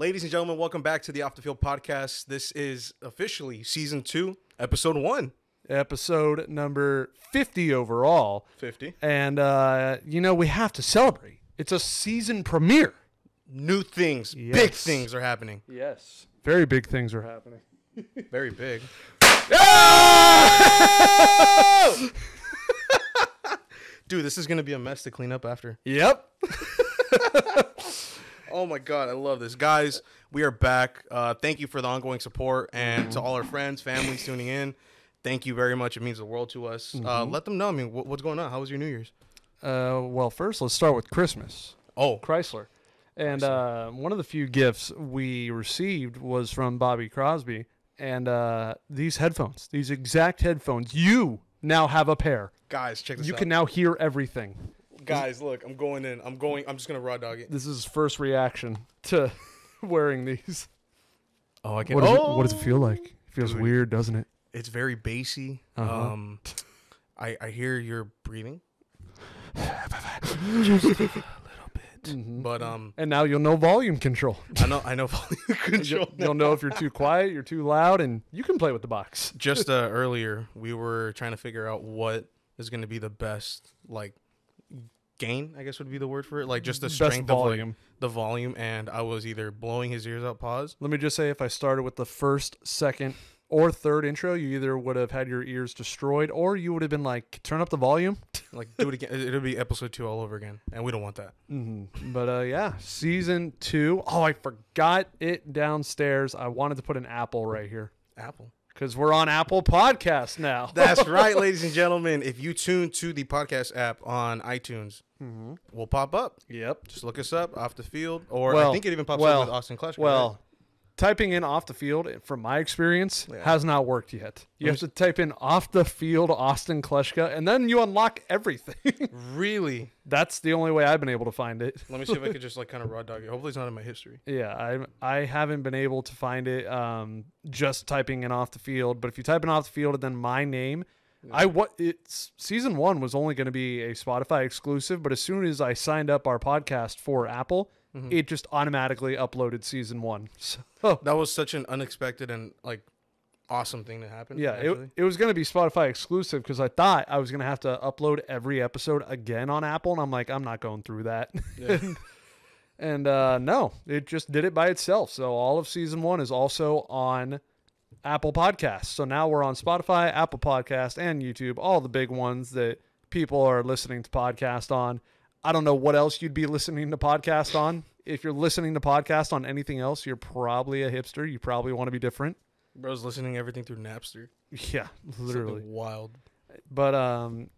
Ladies and gentlemen, welcome back to the Off the Field podcast. This is officially season 2, episode 1. Episode number 50 overall. 50. And, we have to celebrate. It's a season premiere. New things, Yes. big things are happening. Yes. Very big things are happening. Very big. Dude, this is going to be a mess to clean up after. Yep. Oh my God, I love this. Guys, we are back. Thank you for the ongoing support, and to all our friends, families tuning in. Thank you very much. It means the world to us. Let them know. I mean, what's going on? How was your New Year's? Well, first, let's start with Christmas. Oh, Chrysler. And one of the few gifts we received was from Bobby Crosby. And these headphones, these exact headphones, you now have a pair. guys, check this You out. can now hear everything. Guys, look, I'm going in. I'm just going to raw dog it. This is his first reaction to wearing these. Oh, I can. What does it feel like? It feels Dude. weird, doesn't it? It's very bassy. Uh-huh. I hear you're breathing. But And now you'll know volume control. I know volume control. You'll know if you're too quiet, you're too loud, and you can play with the box. Just earlier, we were trying to figure out what is going to be the best, like, gain, I guess would be the word for it. Like, just the Best strength volume. of, like, the volume. And I was either blowing his ears out, pause. Let me just say, if I started with the first, second, or third intro, you either would have had your ears destroyed, or you would have been like, turn up the volume. Like, do it again. It'll be episode 2 all over again. And we don't want that. But yeah, season 2. Oh, I forgot it downstairs. I wanted to put an Apple right here Apple. because we're on Apple Podcast now. That's right, ladies and gentlemen. If you tune to the podcast app on iTunes, we'll pop up. Yep. Just look us up, Off the Field. Or I think it even pops up with Austin Kleschko. Well, typing in off the field, from my experience, has not worked yet. You have to type in off the field Austin Kleschko, and then you unlock everything. Right? Really? That's the only way I've been able to find it. Let me see if I could just, like, kind of raw dog it. Hopefully it's not in my history. Yeah, I haven't been able to find it just typing in off the field. But if you type in off the field and then my name, it's season 1 was only going to be a Spotify exclusive, but as soon as I signed up our podcast for Apple, it just automatically uploaded season 1. So That was such an unexpected and, like, awesome thing to happen. yeah, actually. it was going to be Spotify exclusive because I thought I was going to have to upload every episode again on Apple, and I'm like, I'm not going through that. Yeah. And no, it just did it by itself. So all of season 1 is also on Apple Podcasts. So now we're on Spotify, Apple Podcast, and YouTube, all the big ones that people are listening to podcast on. I don't know what else you'd be listening to podcast on. If you're listening to podcast on anything else, you're probably a hipster. You probably want to be different. Bro's listening to everything through Napster. Yeah, literally. Something wild. But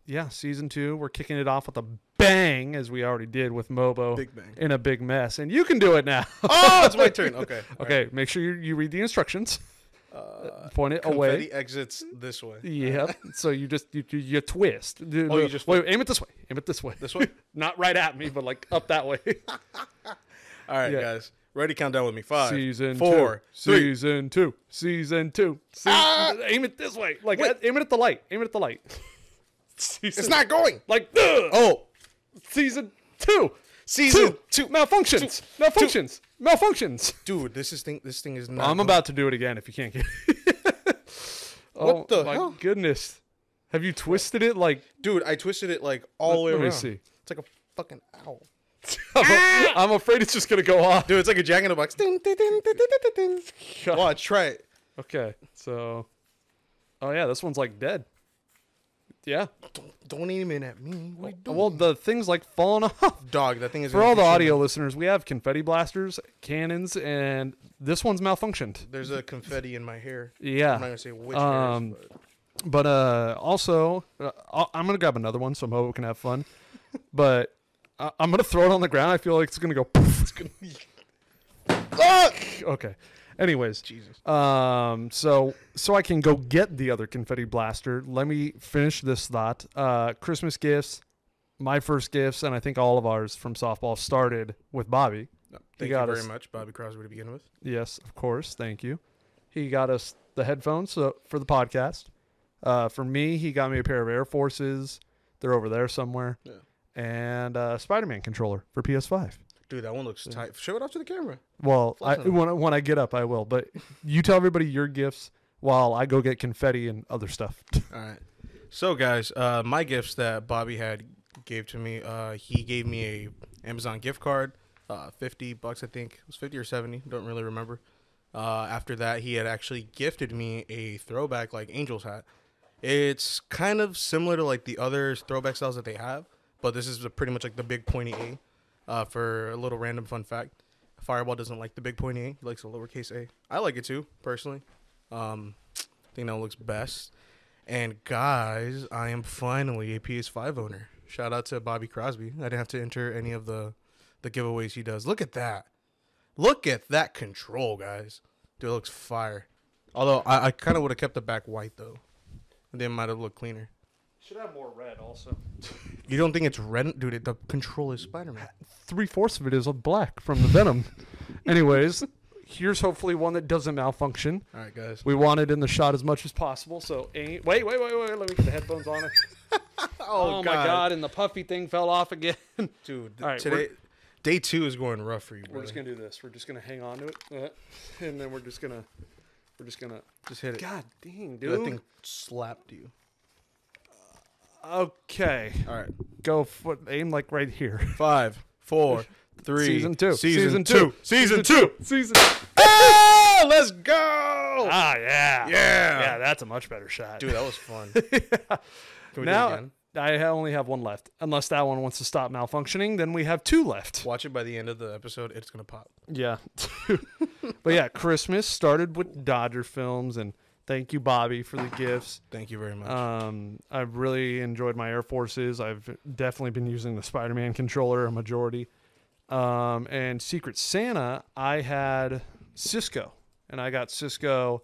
yeah, season 2, we're kicking it off with a bang, as we already did with Mobo. Big bang. In a big mess. And you can do it now. Oh, it's my turn. Okay. All Okay, make sure you read the instructions. Point it away. Confetti exits this way. Yep. So you just you twist. Oh, you just wait. Aim it this way. Aim it this way. This way? Not right at me, but like up that way. All right, Yeah. guys. Ready? Count down with me. 5, Season 4, 2. 3. Season 2. Season 2. Aim it this way. Like aim it at the light. Aim it at the light. It's not going. Like Oh, season 2. season 2. Malfunctions. Malfunctions. Malfunctions. Dude, this thing is not. I'm about to do it again if you can't get it. What the my hell? goodness. Have you twisted it like Dude, I twisted it like all the way Let around. me see. It's like a fucking owl. I'm afraid it's just going to go off. Dude, it's like a Jack in the Box. Ding, ding, ding, ding, ding, ding, ding. Watch, try it. Okay, so, oh yeah, this one's like dead. Yeah. Don't aim it at me. What are you doing? Well, the thing's like falling off. Dog, that thing is. For all the audio listeners, we have confetti blasters, cannons, and this one's malfunctioned. There's a confetti in my hair. Yeah. I'm not gonna say which hairs, but But also, I'm gonna grab another one so Mo can have fun. But I'm gonna throw it on the ground. I feel like it's gonna go. Poof. Okay. Anyways, Jesus. so I can go get the other confetti blaster. Let me finish this thought. Christmas gifts, my first gifts, and I think all of ours from softball started with Bobby. No, thank you very much, Bobby Crosby, to begin with. Yes, of course. Thank you. He got us the headphones for the podcast. For me, he got me a pair of Air Forces. They're over there somewhere. Yeah. And a Spider-Man controller for PS5. Dude, that one looks tight. Show it off to the camera. Well, Flex on it. when I get up, I will. But you tell everybody your gifts while I go get confetti and other stuff. All right. So, guys, my gifts that Bobby gave to me, he gave me a Amazon gift card, $50, I think. It was 50 or 70. Don't really remember. After that, he had actually gifted me a throwback, like, Angels hat. It's kind of similar to, like, the other throwback styles that they have, but this is pretty much like the big pointy A. For a little random fun fact, Fireball doesn't like the big pointy A. He likes a lowercase a. I like it too, personally. I think that looks best. And guys, I am finally a PS5 owner. Shout out to Bobby Crosby. I didn't have to enter any of the giveaways he does. Look at that. Look at that control, guys. Dude, it looks fire. Although, I kind of would have kept the back white, though. Then it might have looked cleaner. Should have more red also. You don't think it's red? Dude, the control is Spider-Man. 3/4 of it is black from the Venom. Anyways, here's hopefully one that doesn't malfunction. All right, guys. We want it in the shot as much as possible. So, wait. Let me get the headphones on it. Oh my God. And the puffy thing fell off again. Dude, All right, today, day 2 is going rough for you, bro. We're just going to do this. We're just going to hang on to it. And then we're just going to just hit it. God dang, Dude, that dude. thing slapped you. Okay. All right. Go aim like right here. 5, 4, 3. Season 2. Season 2. Season 2. Season 2. Oh, let's go. Ah, yeah. Yeah. Yeah, that's a much better shot. Dude, that was fun. Can we do it Now, again? I only have one left. Unless that one wants to stop malfunctioning, then we have 2 left. Watch it by the end of the episode. It's going to pop. Yeah. But yeah, Christmas started with Dodger films, and thank you, Bobby, for the gifts. Thank you very much. I've really enjoyed my Air Forces. I've definitely been using the Spider-Man controller a majority. And Secret Santa, I had Cisco, and I got Cisco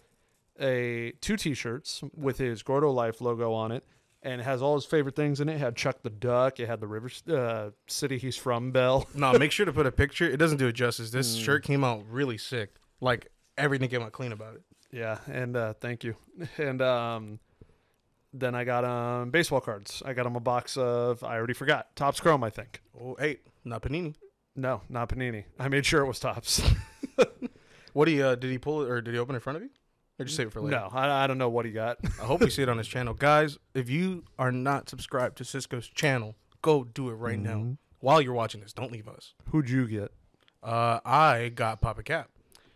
2 T-shirts with his Gordo Life logo on it, and it has all his favorite things in it. It had Chuck the Duck. It had the River City he's from bell. No, make sure to put a picture. It doesn't do it justice. This shirt came out really sick. Like, everything came out clean about it. Yeah, and thank you. And then I got baseball cards. I got him a box of, I already forgot, Topps Chrome, I think. Oh, hey, not Panini. No, not Panini. I made sure it was Topps. What did he pull it, or did he open it in front of you? Or just save it for later? No, I don't know what he got. I hope you see it on his channel. Guys, if you are not subscribed to Cisco's channel, go do it right now. While you're watching this, don't leave us. Who'd you get? I got Papa Cap.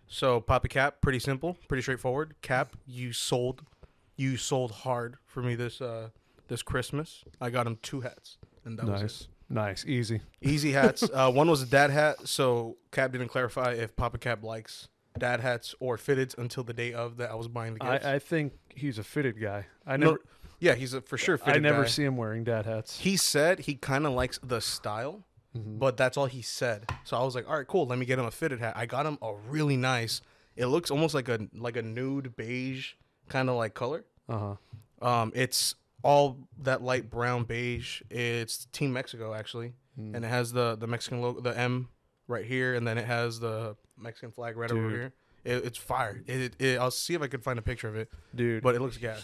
So Papa Cap, pretty simple, pretty straightforward. Cap, you sold hard for me this Christmas. I got him 2 hats, and that was it. Nice, easy. Easy hats. One was a dad hat, so Cap didn't clarify if Papa Cap likes dad hats or fitteds until the day of that I was buying the gifts. I think he's a fitted guy. Yeah, he's for sure fitted I never guy. see him wearing dad hats. He said he kind of likes the style, but that's all he said. So I was like, all right, cool. Let me get him a fitted hat. I got him a really nice. It looks almost like a nude beige kind of like color. It's all that light brown beige. It's Team Mexico actually, and it has the Mexican logo, the M right here, and then it has the Mexican flag right over here. It's fire. I'll see if I can find a picture of it, dude. But it looks gas.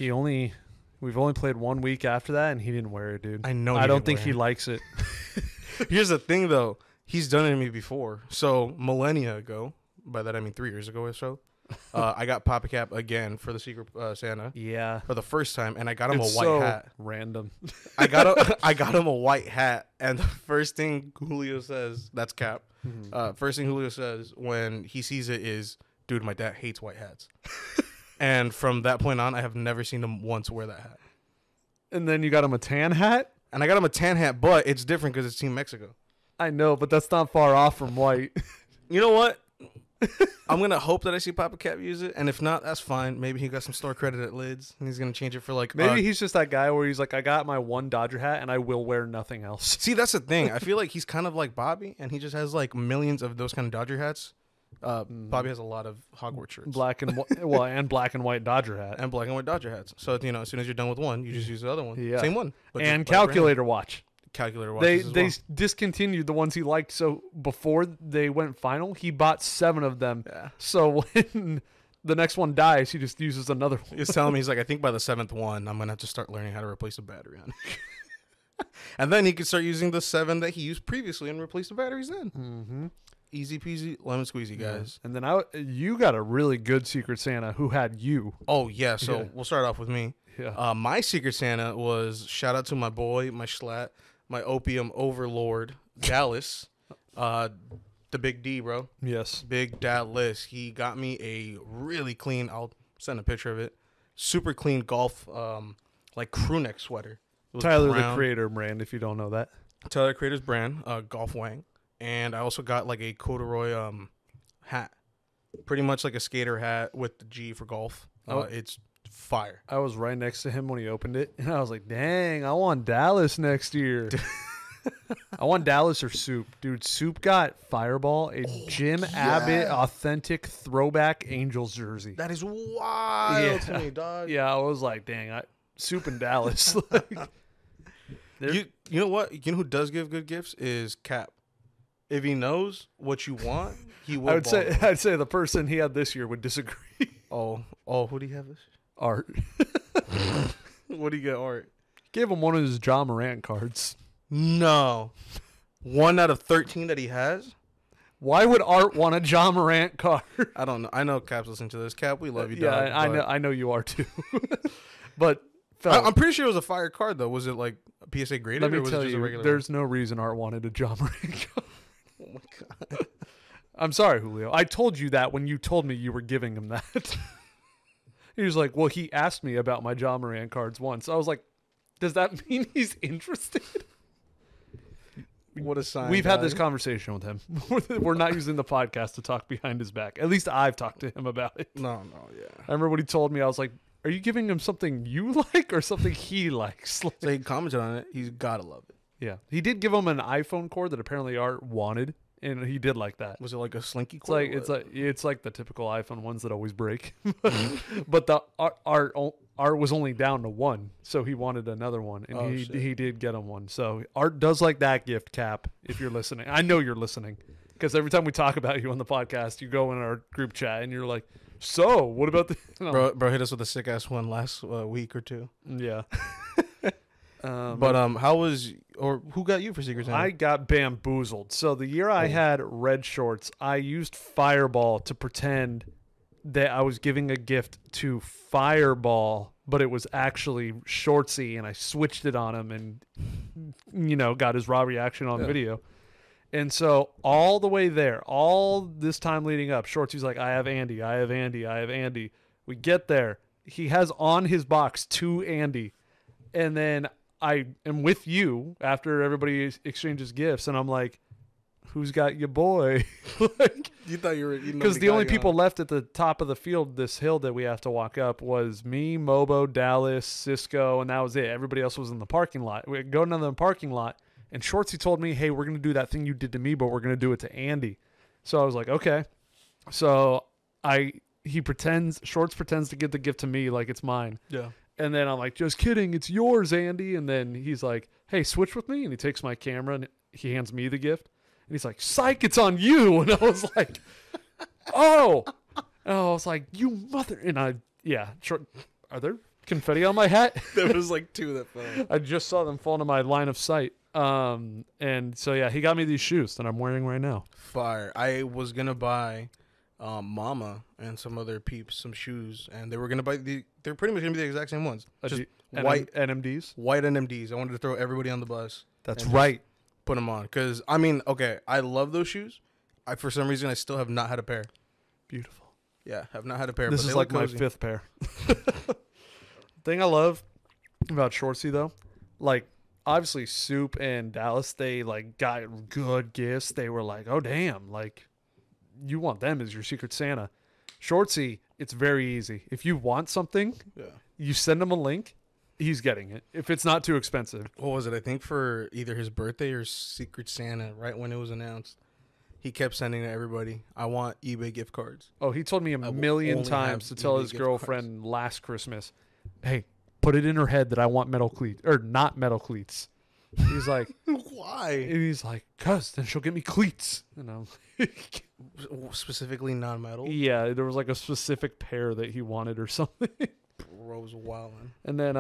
We've only played 1 week after that, and he didn't wear it, dude. I know. I don't think he likes it. Here's the thing, though. He's done it to me before. So millennia ago, by that I mean 3 years ago or so, I got Papa Cap again for the Secret Santa. Yeah. For the first time, and I got him It's a white hat. Random. I got him a white hat, and the first thing Julio says, that's Cap. First thing Julio says when he sees it is, "Dude, my dad hates white hats." And from that point on, I have never seen him once wear that hat. And then you got him a tan hat? And I got him a tan hat, but it's different because it's Team Mexico. I know, but that's not far off from white. You know what? I'm going to hope that I see Papa Cap use it. And if not, that's fine. Maybe he got some store credit at Lids, and he's going to change it for like... Maybe he's just that guy where he's like, I got my one Dodger hat, and I will wear nothing else. See, that's the thing. I feel like he's kind of like Bobby, and he just has like millions of those kind of Dodger hats. Bobby has a lot of Hogwarts shirts. Black and black and white Dodger hat. And black and white Dodger hats. So, as soon as you're done with one, you just use the other one. Yeah. Same one. But And just black calculator watch. Calculator watches They as well. discontinued the ones he liked, so before they went final, he bought 7 of them. Yeah. So when the next one dies, he just uses another one. He was telling me, he's like, I think by the 7th one, I'm going to have to start learning how to replace the battery on it. And then he could start using the 7 that he used previously and replace the batteries in. Mm-hmm. Easy peasy, lemon squeezy, guys. And then you got a really good Secret Santa who had you. Oh, yeah. So Yeah. we'll start off with me. Yeah. My Secret Santa was, shout out to my boy, my schlatt, my opium overlord, Dallas. The big D, bro. Yes. Big Dallas. He got me a really clean, I'll send a picture of it, super clean golf, like crew neck sweater. It was Tyler, brown. the creator brand, if you don't know that. Tyler Creator's brand, Golf Wang. And I also got like a corduroy hat. Pretty much like a skater hat with the G for golf. It's fire. I was right next to him when he opened it, and I was like, dang, I want Dallas next year. I want Dallas or Soup. Dude, Soup got Fireball, a Jim Abbott authentic throwback Angels jersey. That is wild to me, dog. Yeah, I was like, dang, Soup and Dallas. Like, You know what? You know who does give good gifts is Cap. If he knows what you want, he will. I'd say the person he had this year would disagree. Oh, who do you have this? Art. What do you get, Art? Gave him one of his John Morant cards. No. 1 out of 13 that he has? Why would Art want a John Morant card? I don't know. I know Cap's listening to this. Cap, we love you, Yeah, dog. I know you are too. But I'm pretty sure it was a fire card, though. Was it like a PSA graded? let me or was tell it just a you, regular there's no reason Art wanted a John Morant card. one? Oh my God. I'm sorry, Julio. I told you that when you told me you were giving him that. He was like, well, he asked me about my John Morant cards once. I was like, does that mean he's interested? What a sign. We've had this dog. conversation with him. We're not using the podcast to talk behind his back. At least I've talked to him about it. No, yeah. I remember when he told me, I was like, are you giving him something you like or something he likes? Like, So he commented on it. He's got to love it. yeah. He did give him an iPhone cord that apparently Art wanted, and he did like that. Was it like a slinky It's cord? like it's like the typical iPhone ones that always break. But the Art was only down to 1, so he wanted another one, and Oh, he shit. he did get him one. So Art does like that gift, Cap. If you're listening, I know you're listening, because every time we talk about you on the podcast, you go in our group chat and you're like, "So, what about the?" Bro hit us with a sick ass one last week or two. Yeah. But how was or who got you for Secret Santa? I got bamboozled. So the year I had red shorts, I used Fireball to pretend that I was giving a gift to Fireball, but it was actually Shortsy, and I switched it on him and, got his raw reaction on video. And so all the way there, all this time leading up, Shortsy's like, I have Andy, I have Andy, I have Andy. We get there. He has on his box 2 Andy. And then I am with you after everybody exchanges gifts, and I'm like, who's got your boy? Like, you thought you were because the only people left at the top of the field, this hill that we have to walk up, was me, Mobo, Dallas, Cisco, and that was it. Everybody else was in the parking lot. We go down to the parking lot, and Shortsy told me, hey, we're going to do that thing you did to me, but we're going to do it to Andy. So I was like, okay. So Shorts pretends to give the gift to me like it's mine. Yeah. And then I'm like, just kidding, it's yours, Andy. And then he's like, hey, switch with me. And he takes my camera and he hands me the gift. And he's like, psych, it's on you. And I was like, oh. And I was like, you mother. And are there confetti on my hat? There was like 2 that fell. I just saw them fall into my line of sight. And so, yeah, he got me these shoes that I'm wearing right now. Fire. I was going to buy Mama and some other peeps some shoes, and they were going to buy they're pretty much going to be the exact same ones. Just white NMDs. White NMDs. I wanted to throw everybody on the bus. That's and right. Put them on. Because, I mean, okay, I love those shoes. For some reason, I still have not had a pair. Beautiful. Yeah, have not had a pair. This but is they like look my cozy. 5th pair. Thing I love about Shortsy, though, like, obviously Soup and Dallas, they like got good gifts. They were like, oh damn, like you want them as your Secret Santa. Shortsy, it's very easy. If you want something, Yeah. you send him a link, he's getting it. If it's not too expensive. What was it? I think for either his birthday or Secret Santa, right when it was announced, he kept sending to everybody, I want eBay gift cards. Oh, he told me a will million only times to have tell eBay his gift girlfriend last Christmas, hey, put it in her head that I want metal cleats or not metal cleats. He's like, Why? and he's like, cuz then she'll get me cleats. And I'm like, Specifically non-metal? yeah, there was like a specific pair that he wanted or something. Bro was wilding. And then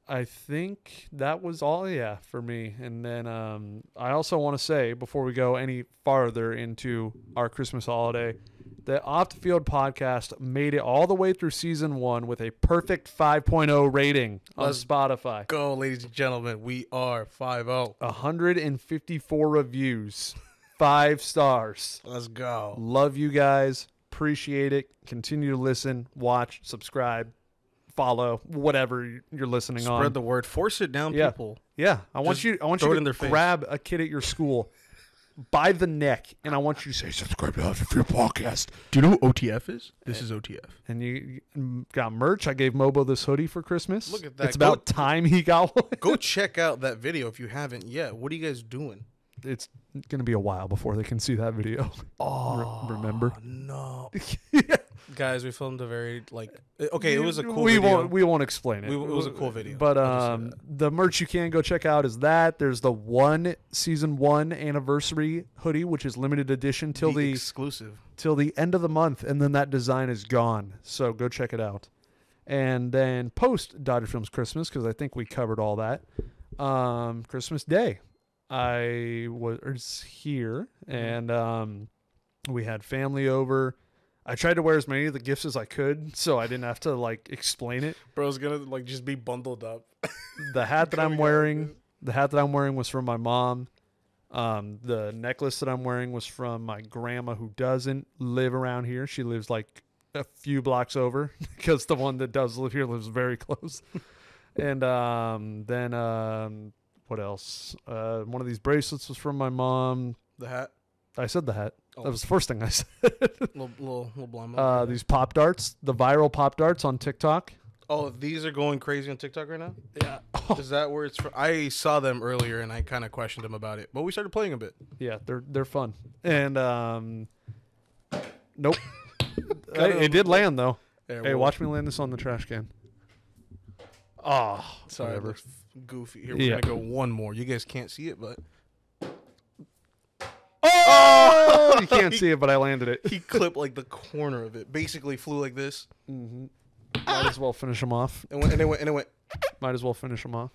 I think that was all, yeah, for me. And then I also want to say, before we go any farther into our Christmas holiday, the Off the Field podcast made it all the way through season 1 with a perfect 5.0 rating on Let's Spotify. Go, ladies and gentlemen. We are 5-0. 154 reviews, 5 stars. Let's go. Love you guys. Appreciate it. Continue to listen, watch, subscribe, follow, whatever you're listening on. Spread the word. Force it down, Yeah. people. Yeah, I want Just you throw it in to their face. grab a kid at your school by the neck, and I want you to say, subscribe to Off the Field podcast. Do you know who OTF is? This is OTF. And you got merch. I gave Mobo this hoodie for Christmas. Look at that. It's about time he got one. Go check out that video if you haven't yet. What are you guys doing? It's going to be a while before they can see that video. Oh, remember? No. Yeah. Guys, we filmed a very, okay, it was a cool we video. We won't explain it. It was a cool video. But I'll just say the merch you can go check out is that. There's the season 1 anniversary hoodie, which is limited edition till the exclusive. till the end of the month, and then that design is gone. So go check it out. And then post Dodger Films Christmas, because I think we covered all that. Christmas Day, I was here, and we had family over. I tried to wear as many of the gifts as I could, so I didn't have to explain it. Bro's gonna just be bundled up. The hat that I'm wearing, was from my mom. The necklace that I'm wearing was from my grandma, who doesn't live around here. She lives like a few blocks over, because the one that does live here lives very close. And then what else? One of these bracelets was from my mom. The hat. I said the hat. Oh. That was the first thing I said. little blind. These Pop Darts, the viral Pop Darts on TikTok. Oh, these are going crazy on TikTok right now? Yeah. Is that where it's from? I saw them earlier and I kind of questioned them about it, but we started playing a bit. Yeah, they're fun. And nope. Got It did land though. Yeah, Hey, well, watch me land this on the trash can. Oh, Sorry, it whatever. looks goofy. Here, we're Yeah. going to go one more. You guys can't see it, but... Oh! You can't see it, but I landed it. He clipped the corner of it. Basically flew like this. Mm-hmm. Might as well finish them off. And it went. Might as well finish them off.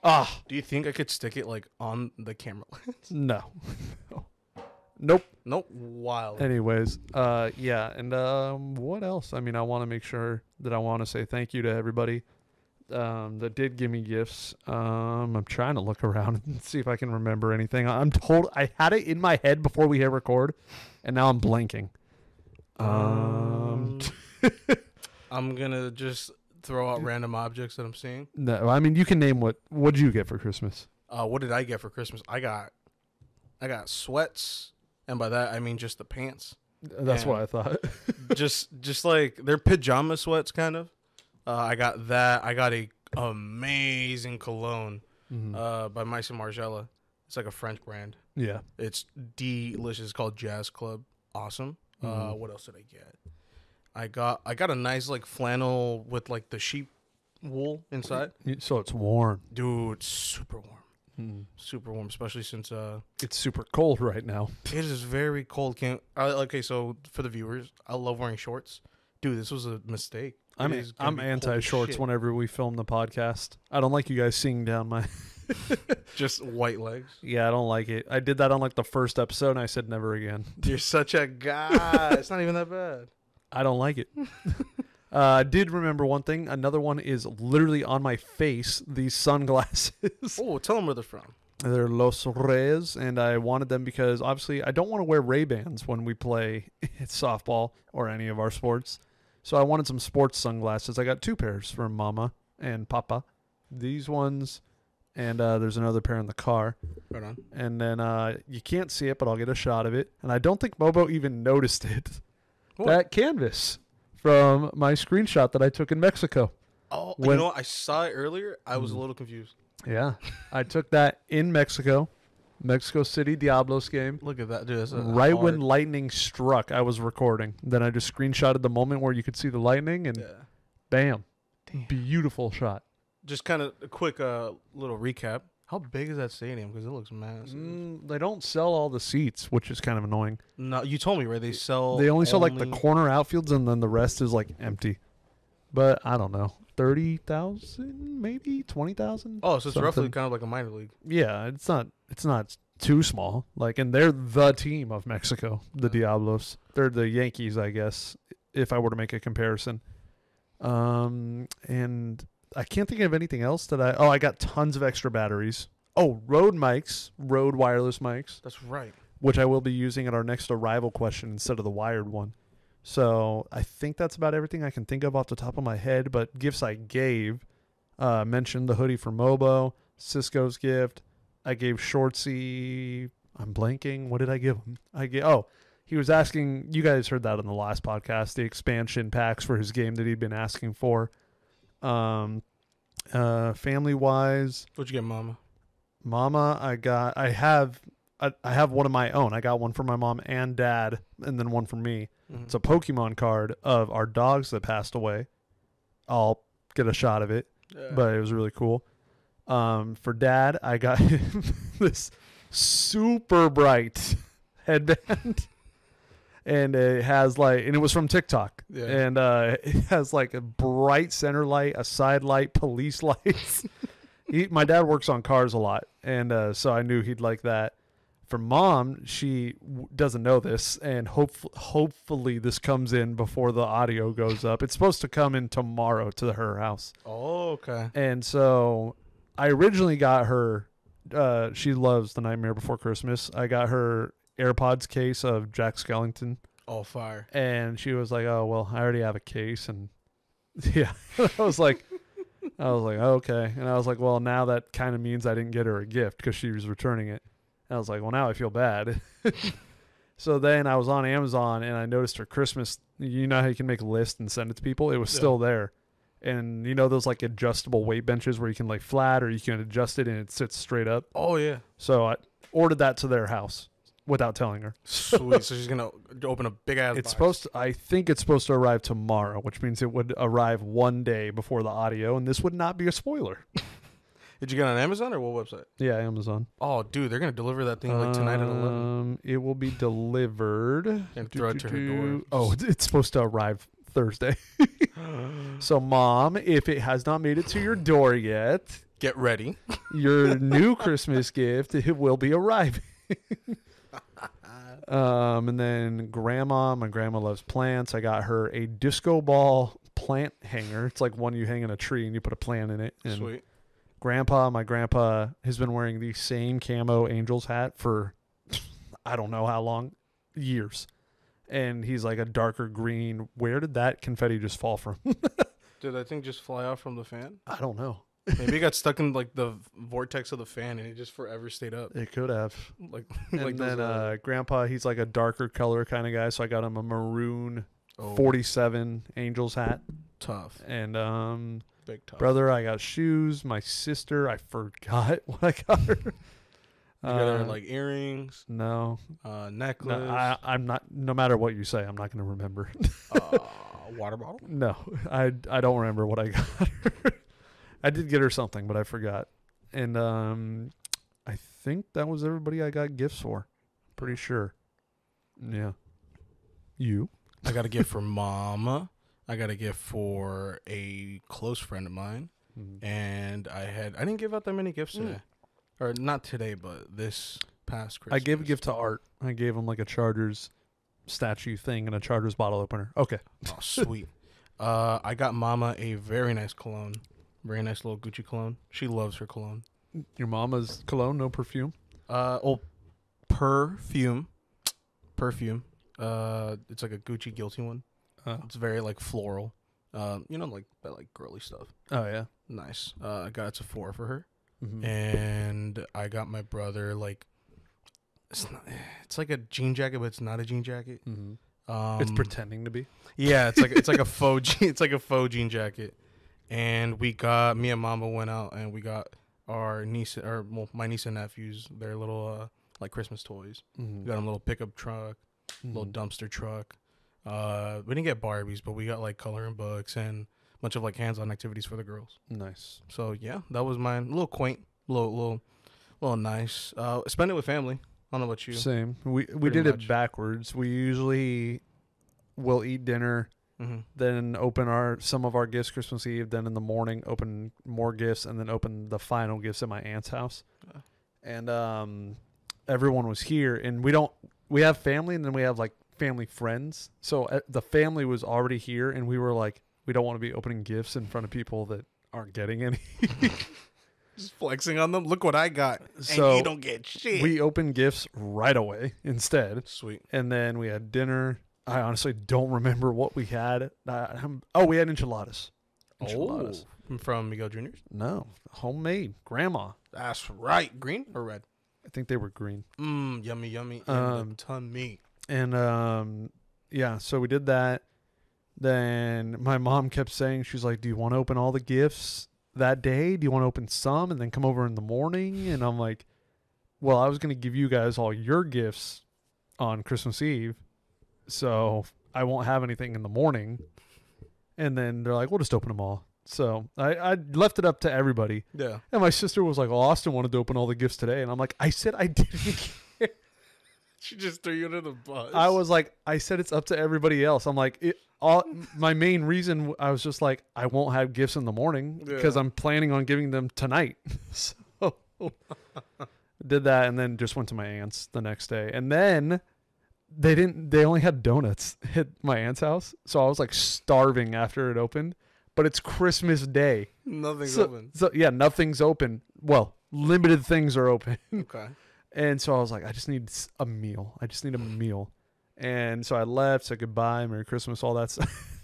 Ah, Do you think I could stick it on the camera lens? no. Nope. Nope. Wild. Anyways, yeah, and what else? I mean, I want to make sure that I want to say thank you to everybody that did give me gifts. I'm trying to look around and see if I can remember anything. I had it in my head before we hit record, and now I'm blanking. I'm gonna just throw out random objects that I'm seeing. No, I mean, you can name what'd you get for Christmas? What did I get for Christmas? I got sweats, and by that I mean just the pants. That's Yeah. what I thought. just they're pajama sweats kind of. I got that. I got a amazing cologne by Mice and Margiela. It's like a French brand. Yeah. It's delicious. It's called Jazz Club. Awesome. What else did I get? I got a nice flannel with the sheep wool inside. So it's warm. Dude, it's super warm. Super warm, especially since It's super cold right now. it is very cold. Okay, so for the viewers, I love wearing shorts. Dude, this was a mistake. I'm It is gonna be cold as anti-shorts shit. whenever we film the podcast. I don't like you guys seeing down my... Just white legs. Yeah, I don't like it. I did that on the first episode, and I said never again. You're such a guy. It's not even that bad. I don't like it. I did remember one thing. Another one is literally on my face, these sunglasses. Oh, tell them where they're from. They're Los Reyes, and I wanted them because, obviously, I don't want to wear Ray-Bans when we play softball or any of our sports. So I wanted some sports sunglasses. I got 2 pairs from Mama and Papa. These ones, and there's another pair in the car. Right on. And then you can't see it, but I'll get a shot of it. And I don't think Mobo even noticed it. What? That canvas from my screenshot that I took in Mexico. Oh, When- you know what? I saw it earlier. I was a little confused. Yeah. I took that in Mexico City Diablos game. Look at that, dude. That's Right when hard. lightning struck, I was recording. Then I just screenshotted the moment where you could see the lightning, and Yeah. bam. Damn. Beautiful shot. Just kind of a quick little recap. How big is that stadium? Because it looks massive. They don't sell all the seats, which is kind of annoying. No, you told me, right? They sell. They only sell the corner outfields, and then the rest is empty. but I don't know, 30,000, maybe 20,000. Oh, so it's roughly Something. kind of like a minor league. Yeah, it's not too small. Like, and they're the team of Mexico, the Diablos. They're the Yankees, I guess, if I were to make a comparison. And I can't think of anything else that I got tons of extra batteries. Oh, Rode wireless mics, That's right. which I will be using at our next arrival question instead of the wired one. So I think that's about everything I can think of off the top of my head. But gifts I gave, mentioned the hoodie for Mobo, Cisco's gift. I gave Shortsy. I'm blanking. What did I give him? He was asking. You guys heard that on the last podcast. The expansion packs for his game that he'd been asking for. Family wise, What'd you get, Mama? Mama, I have one of my own. I got one for my mom and dad, and then one for me. Mm-hmm. It's a Pokemon card of our dogs that passed away. I'll get a shot of it, but it was really cool. For dad, I got him this super bright headband. And it has and it was from TikTok. Yeah. And it has like a bright center light, a side light, police lights. My dad works on cars a lot, and so I knew he'd like that. For mom, she doesn't know this, and hopefully this comes in before the audio goes up. It's supposed to come in tomorrow to her house. Oh, okay. And so I originally got her, she loves The Nightmare Before Christmas. I got her AirPods case of Jack Skellington. All fire. And she was like, oh, well, I already have a case. And yeah, I was like, okay. And I was like, well, now that kind of means I didn't get her a gift because she was returning it. And I was like, well, now I feel bad. So then I was on Amazon and I noticed her Christmas. You know how you can make a list and send it to people? It was still there. And you know those like adjustable weight benches where you can flat or you can adjust it and it sits straight up? Oh, yeah. So I ordered that to their house without telling her. Sweet. So she's going to open a big ass box. I think it's supposed to arrive tomorrow, which means it would arrive one day before the audio, and this would not be a spoiler. Did you get it on Amazon or what website? Yeah, Amazon. Oh, dude, they're going to deliver that thing tonight at 11. It will be delivered. And throw it to her door. Oh, it's supposed to arrive Thursday. So, Mom, if it has not made it to your door yet, get ready. Your new Christmas gift, it will be arriving. And then my grandma loves plants. I got her a disco ball plant hanger. It's like one you hang in a tree and you put a plant in it. And Sweet. my grandpa has been wearing the same camo Angels hat for I don't know how long, years. And he's like a darker green. Where did that confetti just fall from? Did that thing just fly out from the fan? I don't know. Maybe it got stuck in the vortex of the fan and it just forever stayed up. It could have. And like then those, grandpa, he's like a darker color kind of guy, so I got him a maroon 47 Angels hat. Tough. And big tough. brother, I got shoes. My sister, I forgot what I got her. You got her like earrings. No. Necklace. No, I'm not. No matter what you say, I'm not going to remember. Water bottle. No, I don't remember what I got her. I did get her something, but I forgot. And I think that was everybody I got gifts for. Pretty sure. Yeah. You? I got a gift for Mama. I got a gift for a close friend of mine. And I didn't give out that many gifts today. Or not today, but this past Christmas. I gave a gift to Art. I gave him like a Chargers statue thing and a Chargers bottle opener. Okay. Oh, sweet. I got Mama a very nice cologne. Very nice little Gucci cologne. She loves her cologne. Your mama's cologne, no perfume? Perfume. It's like a Gucci guilty one. It's very like floral. Like that like girly stuff. Oh yeah. Nice. I got it Sephora for her. Mm-hmm. And I got my brother it's like a jean jacket, but it's not a jean jacket. Mm-hmm. It's pretending to be. Yeah, it's like a faux it's like a faux jean jacket. And me and Mama went out and we got our my niece and nephews their little like Christmas toys. Mm-hmm. We got them a little pickup truck, little dumpster truck. We didn't get Barbies, but we got like coloring books and a bunch of like hands-on activities for the girls. Nice. So yeah, that was mine. A little quaint, little nice. Spend it with family. I don't know about you. Same. We did it backwards. We usually will eat dinner Mm-hmm. then open some of our gifts Christmas Eve, then in the morning open more gifts, and then open the final gifts at my aunt's house. And everyone was here, and we have family, and then we have like family friends. So the family was already here, and we were like, we don't want to be opening gifts in front of people that aren't getting any. Just flexing on them. Look what I got. So and you don't get shit. we opened gifts right away instead. Sweet. And then we had dinner. I honestly don't remember what we had. We had enchiladas. Enchiladas. Oh, from Miguel Jr.'s? No, homemade. Grandma. That's right. Green or red? I think they were green. Yummy, yummy. In the tummy. And yeah, so we did that. Then my mom kept saying, she's like, do you want to open all the gifts that day? Do you want to open some and then come over in the morning? And I'm like, well, I was going to give you guys all your gifts on Christmas Eve, so I won't have anything in the morning. And then they're like, we'll just open them all. So I left it up to everybody. Yeah. And my sister was like, well, Austin wanted to open all the gifts today. And I'm like, I said I didn't. She just threw you under the bus. I was like, I said it's up to everybody else. I'm like, my main reason, I was just like, I won't have gifts in the morning because I'm planning on giving them tonight. So did that, and then just went to my aunt's the next day. And then they only had donuts at my aunt's house. So I was like starving after it opened, but it's Christmas Day. Nothing's open. So yeah, nothing's open. Well, limited things are open. Okay. And so I was like, I just need a meal. And so I left, said goodbye, Merry Christmas, all that stuff.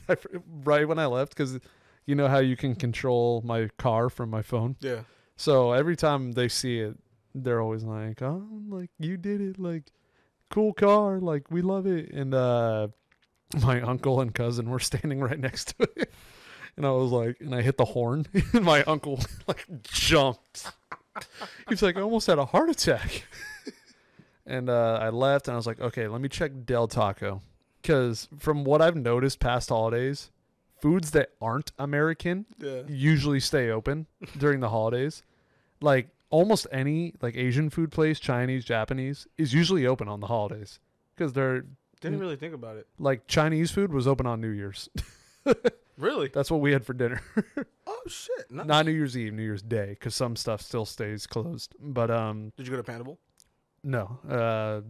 Right when I left, because you know how you can control my car from my phone? Yeah. So every time they see it, they're always like, oh, like, you did it. Like, cool car. Like, we love it. And my uncle and cousin were standing right next to it. And I was like, and I hit the horn, and my uncle, like, jumped. He's like, I almost had a heart attack. And I left, and I was like, okay, let me check Del Taco. Because from what I've noticed past holidays, foods that aren't American usually stay open during the holidays. Like, almost any, like, Asian food place, Chinese, Japanese, is usually open on the holidays. Because they're... Didn't really think about it. Like, Chinese food was open on New Year's. Really? That's what we had for dinner. Oh, shit. Nice. Not New Year's Eve, New Year's Day, because some stuff still stays closed. But did you go to Pandable? no,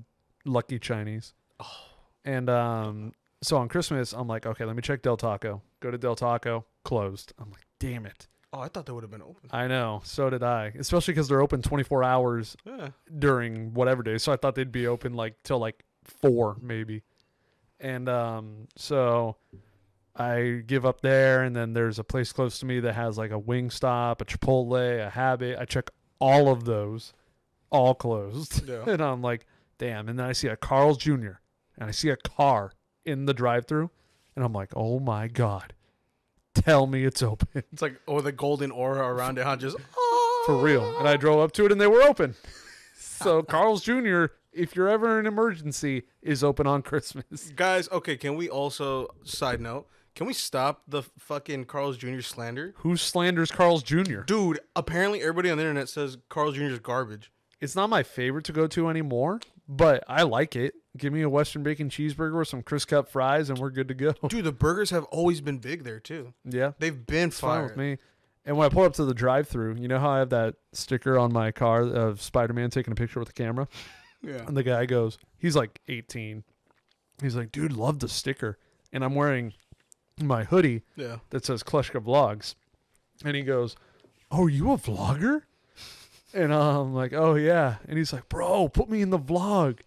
Lucky Chinese. Oh. And so on Christmas, I'm like, okay, let me check Del Taco. Go to Del Taco, closed. I'm like, damn it. Oh, I thought they would have been open. I know, so did I. Especially because they're open 24 hours during whatever day. So I thought they'd be open like till like 4 maybe. And so I give up there, and then there's a place close to me that has like a Wingstop, a Chipotle, a Habit. I check all of those, all closed. Yeah. And I'm like, damn. And then I see a Carl's Jr. and I see a car in the drive-thru, and I'm like, oh my God, tell me it's open. It's like, the golden aura around it, huh? Just, For real. And I drove up to it, and they were open. So Carl's Jr., if you're ever in an emergency, is open on Christmas. Guys, okay, can we also, side note, can we stop the fucking Carl's Jr. slander? Who slanders Carl's Jr.? Dude, apparently everybody on the internet says Carl's Jr. is garbage. It's not my favorite to go to anymore, but I like it. Give me a Western bacon cheeseburger with some crisp cut fries, and we're good to go. Dude, the burgers have always been big there, too. Yeah. They've been It's fine fire. with me. And when I pull up to the drive-thru, you know how I have that sticker on my car of Spider-Man taking a picture with the camera? Yeah. And the guy goes, he's like 18. He's like, dude, love the sticker. And I'm wearing my hoodie that says Kleschka Vlogs. And he goes, oh, are you a vlogger? And I'm like, oh, yeah. And he's like, bro, put me in the vlog.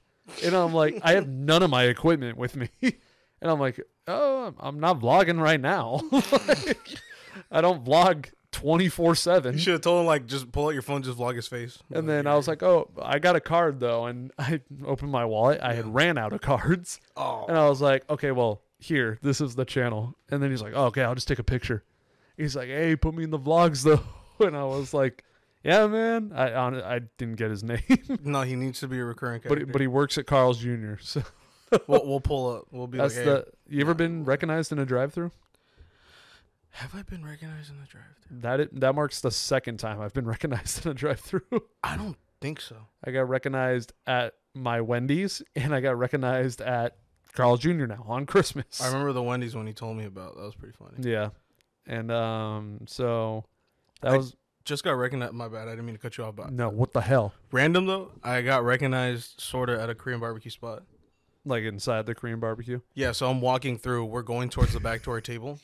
And I'm like, I have none of my equipment with me. And I'm like, oh, I'm not vlogging right now. I don't vlog 24/7. You should have told him, like, just pull out your phone, just vlog his face. And then I was like, oh, I got a card, though. And I opened my wallet. I had ran out of cards. Oh. And I was like, okay, well, here, this is the channel. And then he's like, oh, okay, I'll just take a picture. He's like, hey, put me in the vlogs, though. And I was like, yeah, man. I didn't get his name. No, he needs to be a recurring character. but he works at Carl's Jr. So we'll pull up. We'll be that's like, hey, you ever been recognized in a drive-thru? have I been recognized in the drive-thru? That marks the second time I've been recognized in a drive-thru. I don't think so. I got recognized at my Wendy's, and I got recognized at Carl Jr. now on Christmas. I remember the Wendy's one he told me about. That was pretty funny. Yeah, and so that I- was Just got recognized. My bad. I didn't mean to cut you off. But no. What the hell? random though, I got recognized sort of at a Korean barbecue spot. Like inside the Korean barbecue, Yeah, so I'm walking through. We're going towards the back to our table.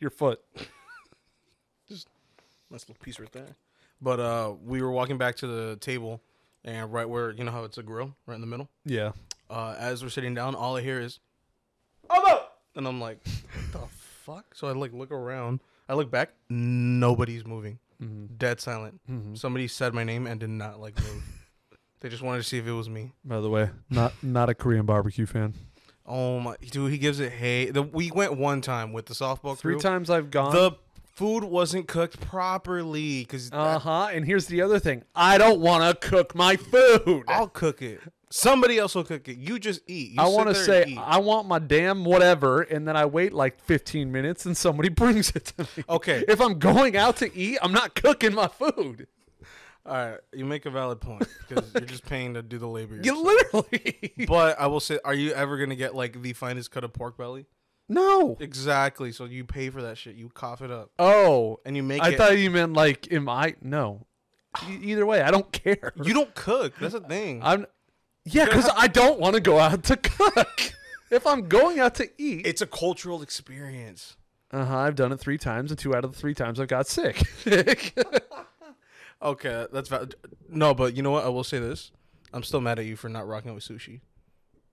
your foot. Nice little piece right there. But we were walking back to the table, and right where you know how it's a grill, right in the middle. Yeah. As we're sitting down, all I hear is, "Oh!" And I'm like, "What the fuck?" So I like look around. I look back. Nobody's moving. Mm-hmm. Dead silent. Mm-hmm. Somebody said my name and did not like move. They just wanted to see if it was me. By the way, not a Korean barbecue fan. Oh my dude, he gives it hate. We went one time with the softball Three crew. times I've gone. The food wasn't cooked properly because And here's the other thing. I don't want to cook my food. I'll cook it. Somebody else will cook it. You just eat. You I want to say I want my damn whatever, and then I wait like 15 minutes, and somebody brings it to me. Okay. If I'm going out to eat, I'm not cooking my food. All right, you make a valid point because you're just paying to do the labor. You yourself. literally. But I will say, are you ever gonna get like the finest cut of pork belly? No. Exactly. So you pay for that shit. You cough it up Oh, and you make I it. thought you meant like, am I? No. Either way, I don't care. You don't cook. That's the thing. Yeah, because I don't want to go out to cook. If I'm going out to eat, It's a cultural experience. I've done it 3 times, and 2 out of the 3 times I got sick. Okay, that's valid. No, but you know what? I will say this. I'm still mad at you for not rocking with sushi.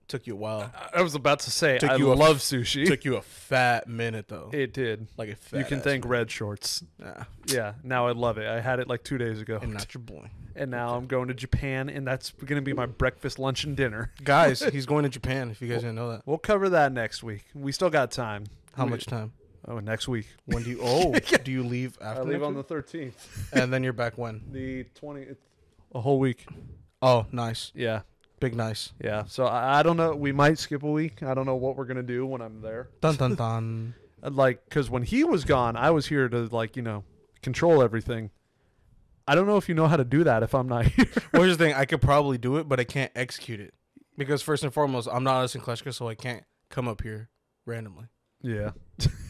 Took you a while. I was about to say, Took I you a- love sushi. Took you a fat minute though. It did. Like a fat. You can ass thank minute. Red Shorts. Yeah, Yeah, now I love it. I had it like 2 days ago. and not your boy. And now I'm going to Japan, and that's going to be my breakfast, lunch, and dinner. Guys, he's going to Japan. If you guys didn't know that. We'll cover that next week. We still got time. How much time? Oh, next week. When do you? Oh, do you leave after? I leave next on the week? 13th. And then you're back when? The 20th. A whole week. Oh, nice, Yeah. big nice. Yeah. So I don't know. We might skip a week. I don't know what we're going to do when I'm there. Dun dun dun. Like, because when he was gone, I was here to, like, control everything. I don't know if you know how to do that if I'm not here. Well, here's the thing. I could probably do it, but I can't execute it because first and foremost, I'm not Addison Kleshka, so I can't come up here randomly. Yeah.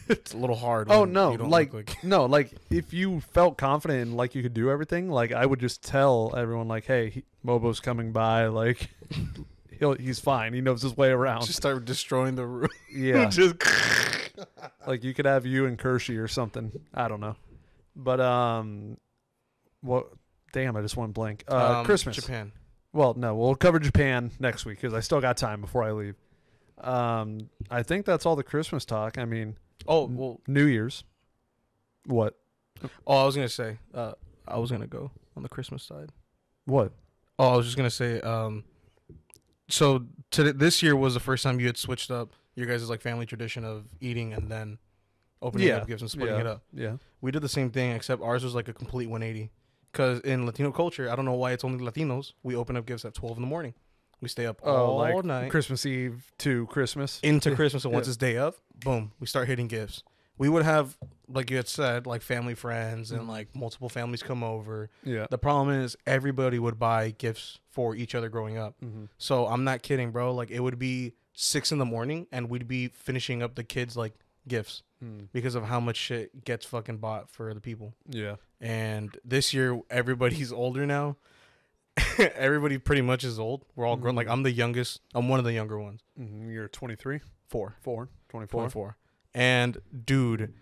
It's a little hard. Oh when no, you don't like, look no, like if you felt confident and like you could do everything, like I would just tell everyone like, hey, Mobo's coming by, like he's fine, he knows his way around. just start destroying the room. Yeah, Just like you could have you and Kershey or something. I don't know, but what? Damn, I just went blank. Christmas. Japan. Well, no, we'll cover Japan next week because I still got time before I leave. I think that's all the Christmas talk. I mean, Oh well. New Year's. What? Oh, I was gonna say. I was gonna go on the Christmas side. What? Oh, I was just gonna say. So this year was the first time you had switched up your guys' like family tradition of eating and then opening up gifts and splitting it up. Yeah. We did the same thing, except ours was like a complete 180. Because in Latino culture, I don't know why it's only Latinos. We open up gifts at 12 in the morning. We stay up all like night Christmas Eve to Christmas. into Christmas, and once Yeah. it's day of, boom, we start hitting gifts. We would have, like you had said, like family friends and like multiple families come over. Yeah. The problem is everybody would buy gifts for each other growing up. Mm-hmm. So I'm not kidding, bro. Like it would be 6 in the morning, and we'd be finishing up the kids like gifts because of how much shit gets fucking bought for the people. Yeah. And this year, everybody's older now. Everybody pretty much is old. We're all grown. Like I'm the youngest. I'm one of the younger ones. You're 23, 4, 24. 24. And dude,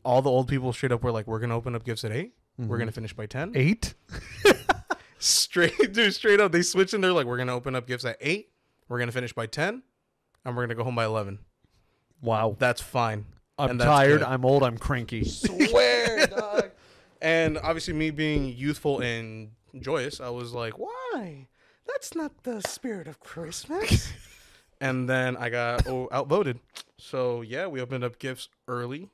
all the old people straight up were like, "We're gonna open up gifts at 8. We're gonna finish by 10." 8? Straight up, they switched and they're like, "We're gonna open up gifts at 8. We're gonna finish by 10, and we're gonna go home by 11." Wow. That's fine. I'm and that's tired. good. I'm old. I'm cranky. Swear, dog. And obviously, me being youthful and joyous, I was like, "Why? That's not the spirit of Christmas." And then I got outvoted. So yeah, we opened up gifts early.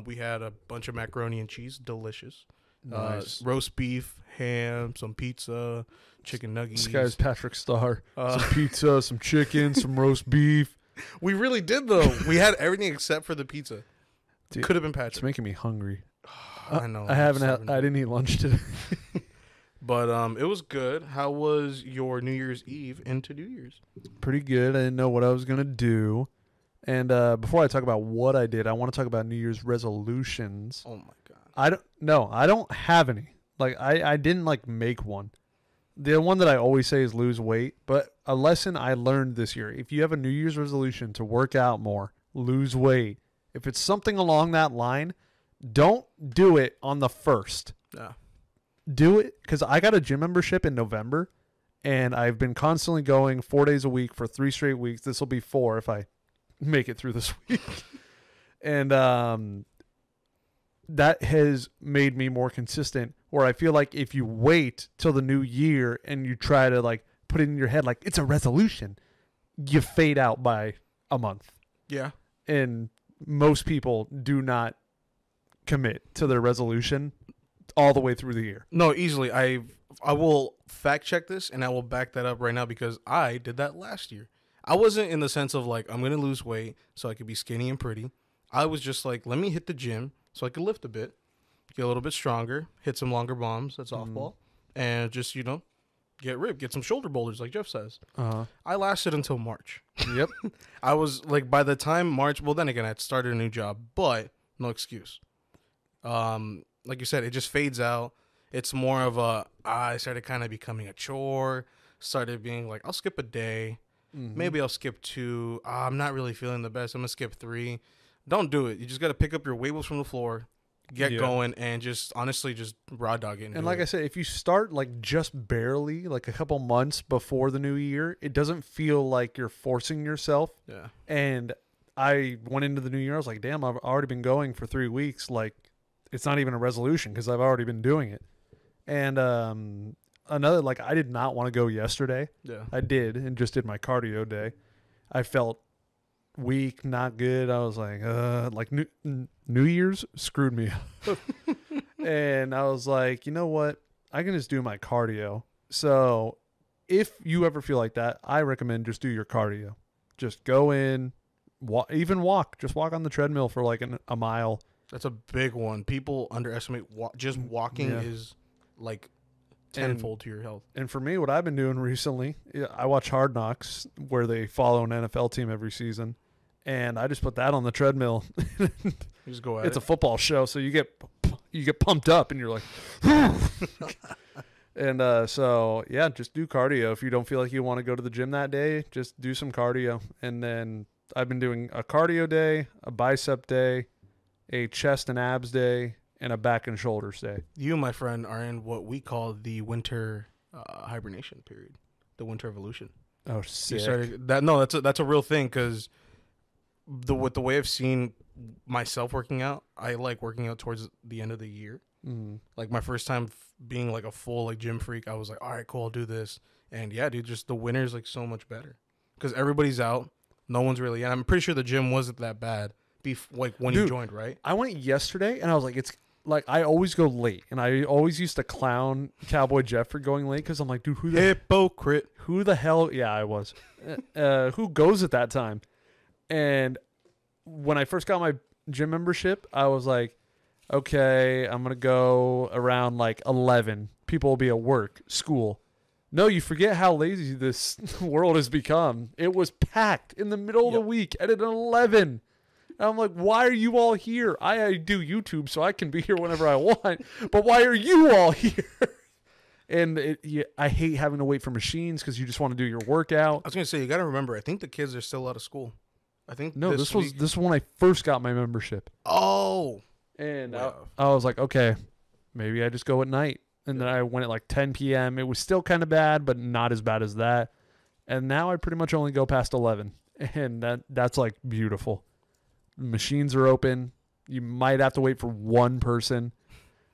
We had a bunch of macaroni and cheese, delicious. Nice. Roast beef, ham, some pizza, chicken nuggets. This guy's Patrick Star. Uh, Some pizza, some chicken, some roast beef. We really did though. We had everything except for the pizza. Dude, Could have been It's Patrick. making me hungry. I know. I haven't had, I didn't eat lunch today. But it was good. How was your New Year's Eve into New Year's? Pretty good. I didn't know what I was gonna do. And before I talk about what I did, I want to talk about New Year's resolutions. Oh my god. I don't have any. Like I didn't like make one. The one that I always say is lose weight, but a lesson I learned this year, if you have a New Year's resolution to work out more, lose weight, if it's something along that line, don't do it on the 1st. Yeah. Do it because I got a gym membership in November and I've been constantly going 4 days a week for 3 straight weeks. This will be 4 if I make it through this week. And that has made me more consistent, where I feel like if you wait till the new year and you try to like put it in your head like it's a resolution, you fade out by a month. Yeah. And most people do not commit to their resolution all the way through the year. No, easily. I will fact check this and I will back that up right now because I did that last year. I wasn't in the sense of like I'm going to lose weight so I could be skinny and pretty. I was just like, let me hit the gym so I could lift a bit, get a little bit stronger, hit some longer bombs, that's softball, and just, get ripped, get some shoulder boulders like Jeff says. I lasted until March. Yep. I was like, by the time March, well, then again, I had started a new job, but no excuse. Like you said, it just fades out. It's more of I started kind of becoming a chore, started being like, I'll skip a day. Maybe I'll skip 2. I'm not really feeling the best. I'm going to skip 3. Don't do it. You just got to pick up your weights from the floor, get going, and just honestly just raw dog it. And like I said, if you start like just barely, like a couple months before the new year, it doesn't feel like you're forcing yourself. Yeah. And I went into the new year, I was like, damn, I've already been going for 3 weeks. Like, it's not even a resolution because I've already been doing it. And another, like, I did not want to go yesterday. Yeah. I did, and just did my cardio day. I felt weak, not good. I was like New Year's screwed me up. And I was like, you know what? I can just do my cardio. So if you ever feel like that, I recommend just do your cardio. Just go in, walk. Just walk on the treadmill for like a mile. That's a big one. People underestimate just walking is like tenfold to your health. And for me, what I've been doing recently, I watch Hard Knocks where they follow an NFL team every season. And I just put that on the treadmill. You just go at It's a football show, so you get pumped up, and you're like, and so yeah, just do cardio. If you don't feel like you want to go to the gym that day, just do some cardio. And then I've been doing a cardio day, a bicep day, a chest and abs day, and a back and shoulders day. You, my friend, are in what we call the winter hibernation period, the winter evolution. Oh, sick. You started that. No, that's a real thing because with the way I've seen myself working out, I like working out towards the end of the year. Like my first time being like a full like gym freak, I was like, all right, cool, I'll do this. And yeah, dude, just the winter's like so much better because everybody's out. No one's really. And I'm pretty sure the gym wasn't that bad. Like when you joined, right? I went yesterday and I was like, it's like I always go late, and I always used to clown Cowboy Jeff for going late because I'm like, dude, hypocrite? Who the hell? Yeah, I was. Who goes at that time? And when I first got my gym membership, I was like, okay, I'm going to go around like 11. People will be at work, school. No, you forget how lazy this world has become. It was packed in the middle of the week at an 11. And I'm like, why are you all here? I do YouTube so I can be here whenever I want. But why are you all here? And I hate having to wait for machines because you just want to do your workout. I was going to say, you got to remember, I think the kids are still out of school. I think this was when I first got my membership. Oh. And I was like, okay, maybe I just go at night. And then I went at like 10 p.m. It was still kind of bad, but not as bad as that. And now I pretty much only go past 11. And that's like beautiful. Machines are open. You might have to wait for one person.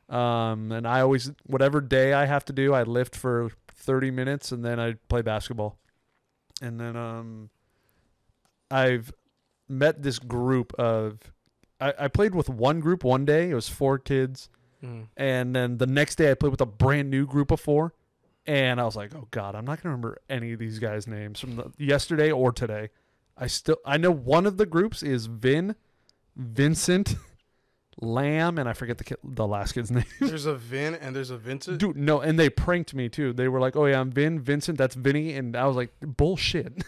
And I always, whatever day I have to do, I lift for 30 minutes and then I play basketball. And then I've met this group of, I played with one group one day. It was 4 kids. And then the next day I played with a brand new group of 4. And I was like, oh God, I'm not going to remember any of these guys' names from yesterday or today. I know one of the groups is Vincent, Lamb, and I forget the last kid's name. There's a Vin and there's a Vincent. Dude, no, and they pranked me too. They were like, "Oh yeah, I'm Vincent, that's Vinny," and I was like, "Bullshit."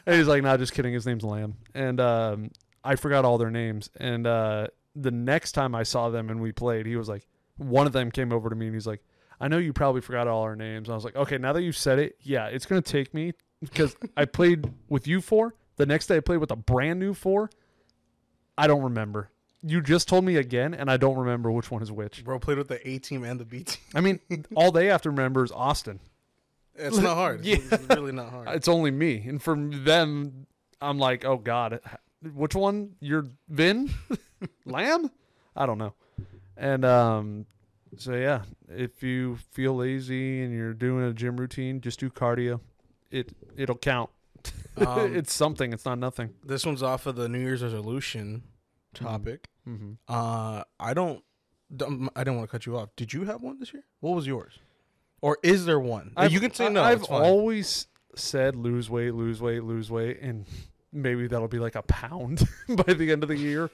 And he's like, "Nah, just kidding. His name's Lamb." And I forgot all their names. And the next time I saw them and we played, he was like, one of them came over to me and he's like, "I know you probably forgot all our names." And I was like, "Okay, now that you've said it, yeah, it's gonna take me because I played with you four. The next day I played with a brand new four. I don't remember." You just told me again, and I don't remember which one is which. Bro played with the A team and the B team. I mean, all they have to remember is Austin. It's not hard. Yeah. It's really not hard. It's only me. And for them, I'm like, oh, God, which one? You're Vin? Lamb? I don't know. And so, yeah, if you feel lazy and you're doing a gym routine, just do cardio. It'll count. It's something. It's not nothing. This one's off of the New Year's resolution topic. Mm-hmm. I didn't want to cut you off. Did you have one this year? What was yours? Or is there one? You can say no. I've it's fine. always said lose weight, and maybe that'll be like a pound by the end of the year.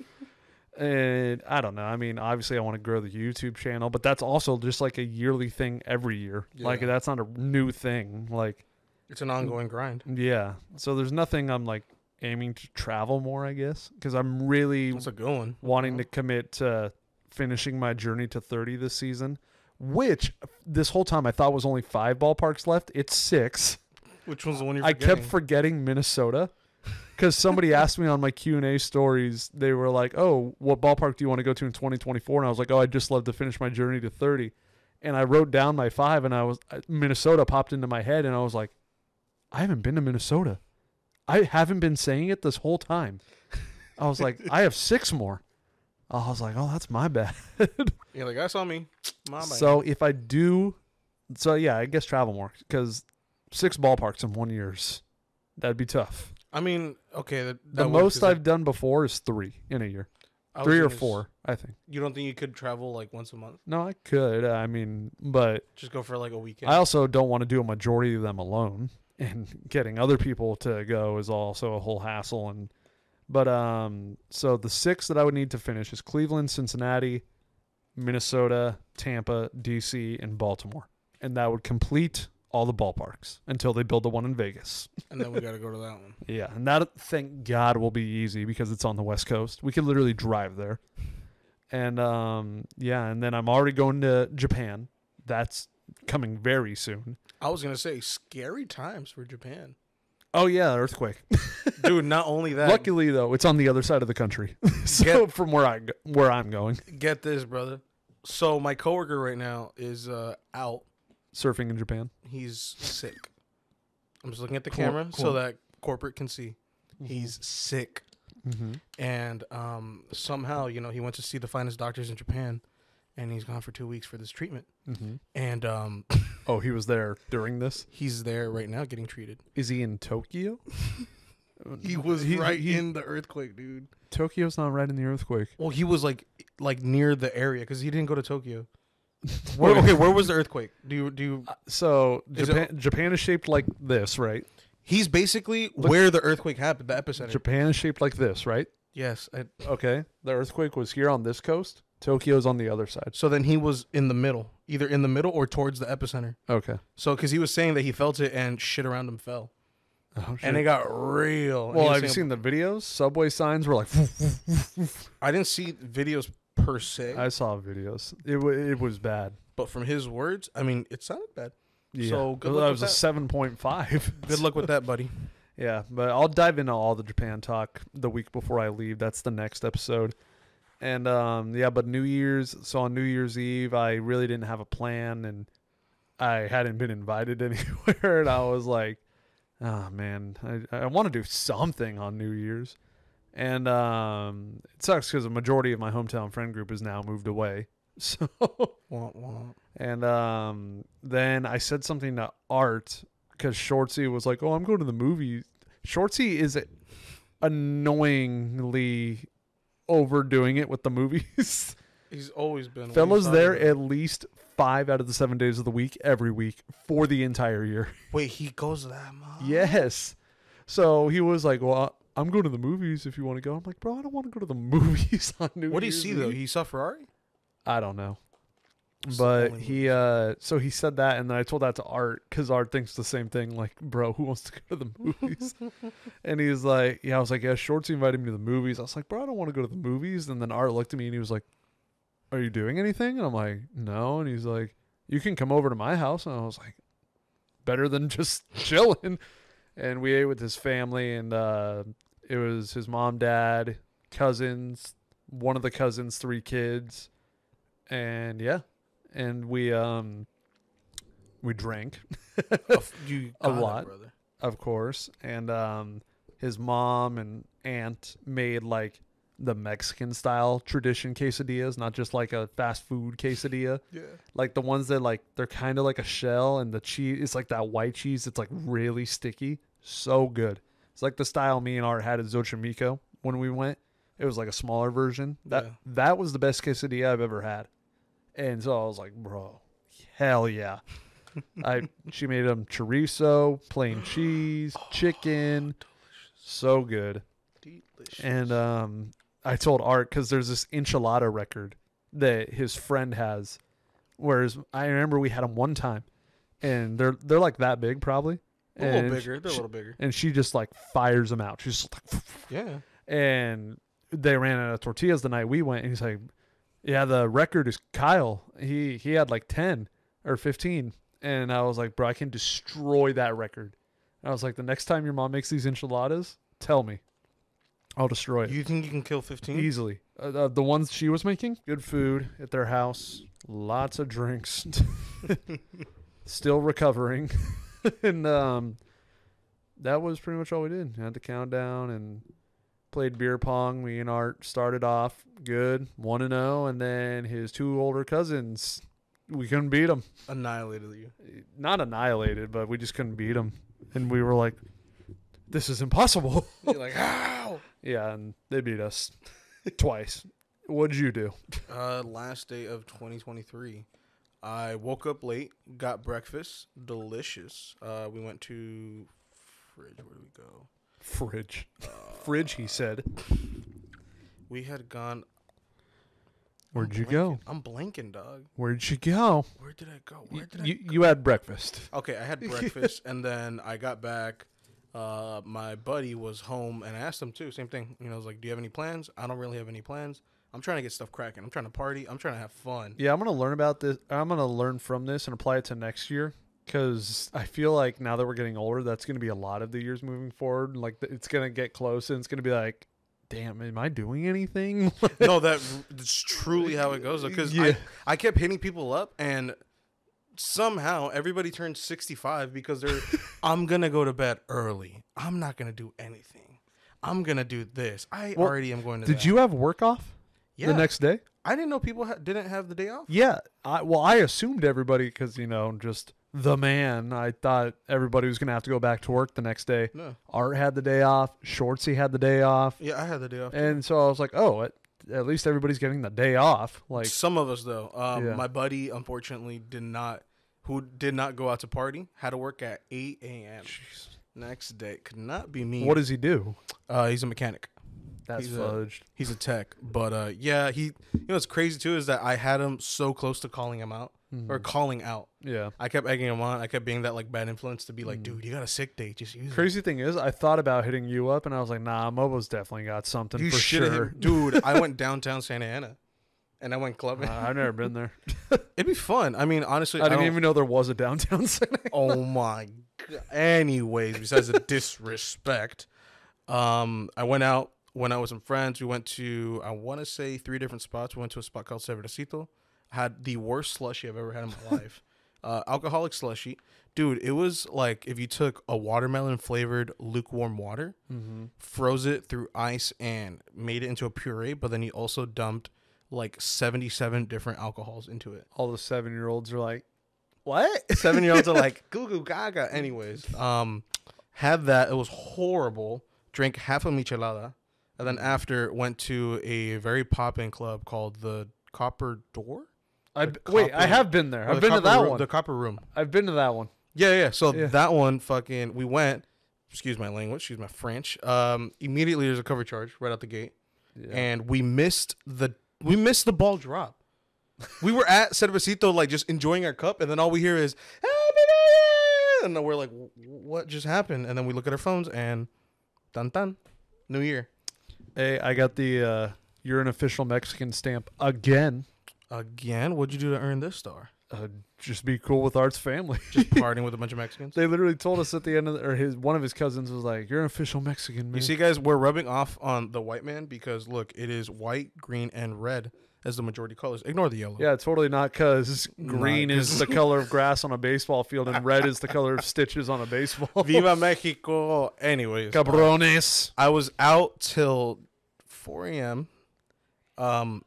And I don't know. I mean, obviously, I want to grow the YouTube channel, but that's also just like a yearly thing every year. Yeah. Like that's not a new thing. Like It's an ongoing grind. yeah. So there's nothing I'm like aiming to travel more, I guess, because I'm really That's a good one. wanting to commit to finishing my journey to 30 this season, which this whole time I thought was only 5 ballparks left. It's 6. Which one's the one you're I forgetting? kept forgetting Minnesota because somebody asked me on my Q&A stories. They were like, "Oh, what ballpark do you want to go to in 2024?" And I was like, "Oh, I'd just love to finish my journey to 30." And I wrote down my 5, and Minnesota popped into my head, and I was like, I haven't been to Minnesota. I haven't been saying it this whole time. I was like, I have 6 more. I was like, oh, that's my bad. You're like, that's on me. My bad. So if I do, yeah, I guess travel more because 6 ballparks in 1 year, that'd be tough. I mean, okay. That The works, most 'cause I've done before is 3 in a year. I was 3 or gonna 4, I think. You don't think you could travel like once a month? No, I could. I mean, but Just go for like a weekend? I also don't want to do a majority of them alone. And getting other people to go is also a whole hassle. But so the 6 that I would need to finish is Cleveland, Cincinnati, Minnesota, Tampa, DC, and Baltimore. And that would complete all the ballparks until they build the one in Vegas. And then we got to go to that one. Yeah, and that, thank God, will be easy because it's on the West Coast. We could literally drive there. And yeah, and then I'm already going to Japan. That's coming very soon. I was going to say, scary times for Japan. Oh, yeah, earthquake. Dude, not only that. Luckily, though, it's on the other side of the country. So from where I'm going. Get this, brother. So my coworker right now is out. Surfing in Japan. He's sick. I'm just looking at the Cool, camera cool. so that corporate can see. He's sick. Mm-hmm. And somehow, he went to see the finest doctors in Japan, and he's gone for 2 weeks for this treatment. Mm-hmm. And Oh, he was there during this? he's there right now getting treated. Is he in Tokyo? He was He- right he- in the earthquake, dude. Tokyo's not right in the earthquake. Well, he was like near the area because he didn't go to Tokyo. Where was the earthquake? Do you? So Is Japan is shaped like this, right? He's basically where the earthquake happened, the epicenter. Japan is shaped like this, right? Yes. Okay. The earthquake was here on this coast. Tokyo's on the other side. So then he was in the middle, either in the middle or towards the epicenter. Okay. So because he was saying that he felt it and shit around him fell, Oh, and it got real. well, He was have you saying- seen the videos? Subway signs were like. I didn't see videos per se, I saw videos. It was bad. but from his words, I mean, it sounded bad. Yeah. So good that luck was with a that. 7.5. Good luck with that, buddy. Yeah, but I'll dive into all the Japan talk the week before I leave. That's the next episode. And yeah, but New Year's, so on New Year's Eve, I really didn't have a plan and I hadn't been invited anywhere. And I was like, oh man, I want to do something on New Year's. And it sucks because a majority of my hometown friend group is now moved away. So, Wah, wah. and then I said something to Art because Shortsy was like, oh, I'm going to the movies. Shortsy is annoyingly overdoing it with the movies. He's always been. What Fella's are you there talking at least 5 out of the 7 days of the week every week for the entire year. about? Wait, he goes that much? Yes. So he was like, well, I'm going to the movies if you want to go. I'm like, bro, I don't want to go to the movies on New What do you Year's see though? Eve." He saw Ferrari. I don't know. It's the But only he, so he said that, and then I told that to Art, because Art thinks the same thing. Like, bro, who wants to go to the movies? And he was like, yeah, I was like, yeah, Shortsy invited me to the movies. I was like, bro, I don't want to go to the movies. And then Art looked at me and he was like, are you doing anything? And I'm like, no. And he's like, you can come over to my house. And I was like, better than just chilling. And we ate with his family, and it was his mom, dad, cousins, one of the cousins, 3 kids. And yeah. And we drank You A got it, lot. brother. of course. And his mom and aunt made like the Mexican style tradition quesadillas, not just like a fast food quesadilla. Yeah. Like the ones that like they're kind of like a shell, and the cheese it's like that white cheese. It's like really sticky. So good. It's like the style me and Art had at Xochimilco when we went. It was like a smaller version. That was the best quesadilla I've ever had. And so I was like, bro, hell yeah. She made them chorizo, plain cheese, chicken. So good. Delicious. And I told Art, because there's this enchilada record that his friend has, whereas I remember we had them one time, and they're like that big probably. a little And bigger. They're a little bigger. And she just like fires them out. She's just like, Yeah. and they ran out of tortillas the night we went, and he's like, yeah, the record is Kyle. He had like 10 or 15. And I was like, bro, I can destroy that record. And I was like, the next time your mom makes these enchiladas, tell me. I'll destroy it. You think you can kill 15? Easily. The ones she was making, good food at their house, lots of drinks, still recovering. And that was pretty much all we did. Had the countdown and played beer pong. Me and Art started off good, 1-0, and then his 2 older cousins, we couldn't beat them. Annihilated you. Not annihilated, but we just couldn't beat them. And we were like, this is impossible. You're like, how? Yeah, and they beat us twice. What'd you do? Last day of 2023. I woke up late, got breakfast, delicious. We went to fridge. Where did we go? Fridge. Fridge, he said. We had gone. Where'd you go? I'm blanking, dog. Where'd you go? Where did I go? Where did I You had breakfast. Okay, I had breakfast, and then I got back. My buddy was home, and I asked him too. Same thing. You know, I was like, "Do you have any plans?" I don't really have any plans. I'm trying to get stuff cracking. I'm trying to party. I'm trying to have fun. Yeah, I'm going to learn about this. I'm going to learn from this and apply it to next year, because I feel like now that we're getting older, that's going to be a lot of the years moving forward. Like, it's going to get close, and it's going to be like, damn, am I doing anything? No, that's truly how it goes. Because Yeah. I kept hitting people up, and somehow everybody turned 65 because they're, I'm going to go to bed early. I'm not going to do anything. I'm going to do this. I Well, already am going to Did that. you have work off the next day? I didn't know people didn't have the day off. Yeah. I assumed everybody, because, just the man, I thought everybody was going to have to go back to work the next day. No. Art had the day off. Shortsy had the day off. Yeah, I had the day off. And so I was like, oh, at least everybody's getting the day off. Like, Some of us though. Yeah. My buddy unfortunately did not go out to party. Had to work at 8 a.m. Next day. Could not be me. what does he do? He's a mechanic. That's He's fudged. He's a tech. But yeah, he. You know what's crazy too is that I had him so close to calling him out or calling out. Yeah. I kept egging him on. I kept being that like bad influence to be like, dude, you got a sick day. Just use it. Crazy thing is, I thought about hitting you up, and I was like, nah, Mobo's definitely got something You for should have sure. dude. I went downtown Santa Ana, and I went clubbing. I've never been there. It'd be fun. I mean, honestly, I didn't don't- even know there was a downtown Santa Ana. Oh my god. Anyways, besides the disrespect, I went out with some friends. We went to, I want to say 3 different spots. We went to a spot called Cervecito. Had the worst slushy I've ever had in my life. Alcoholic slushy. Dude, it was like if you took a watermelon flavored lukewarm water, froze it through ice, and made it into a puree, but then you also dumped like 77 different alcohols into it. All the 7-year-olds are like, what? 7-year-olds are like goo goo gaga. Anyways, had that. It was horrible. Drank half a michelada, and then after went to a very poppin' club called the Copper Door. Wait, I have been there. Or I've the been to Copper that Room- one. The Copper Room. I've been to that one. Yeah. So Yeah. that one, fucking, we went. excuse my language, excuse my French. Immediately there's a cover charge right out the gate, Yeah. and we missed the ball drop. We were at Cervecito, like just enjoying our cup, and then all we hear is Happy New Year! And then we're like, what just happened? And then we look at our phones, and dun dun, New Year. Hey, I got the you're an official Mexican stamp again. Again? What'd you do to earn this star? Just be cool with Art's family. Just partying with a bunch of Mexicans? They literally told us at the end of one of his cousins was like, "You're an official Mexican man." You see, guys, we're rubbing off on the white man because look, it is white, green, and red as the majority colors. Ignore the yellow. Yeah, totally not, because green is the color of grass on a baseball field and red is the color of stitches on a baseball. Viva Mexico. Anyways, Cabrones. I was out till 4 a.m.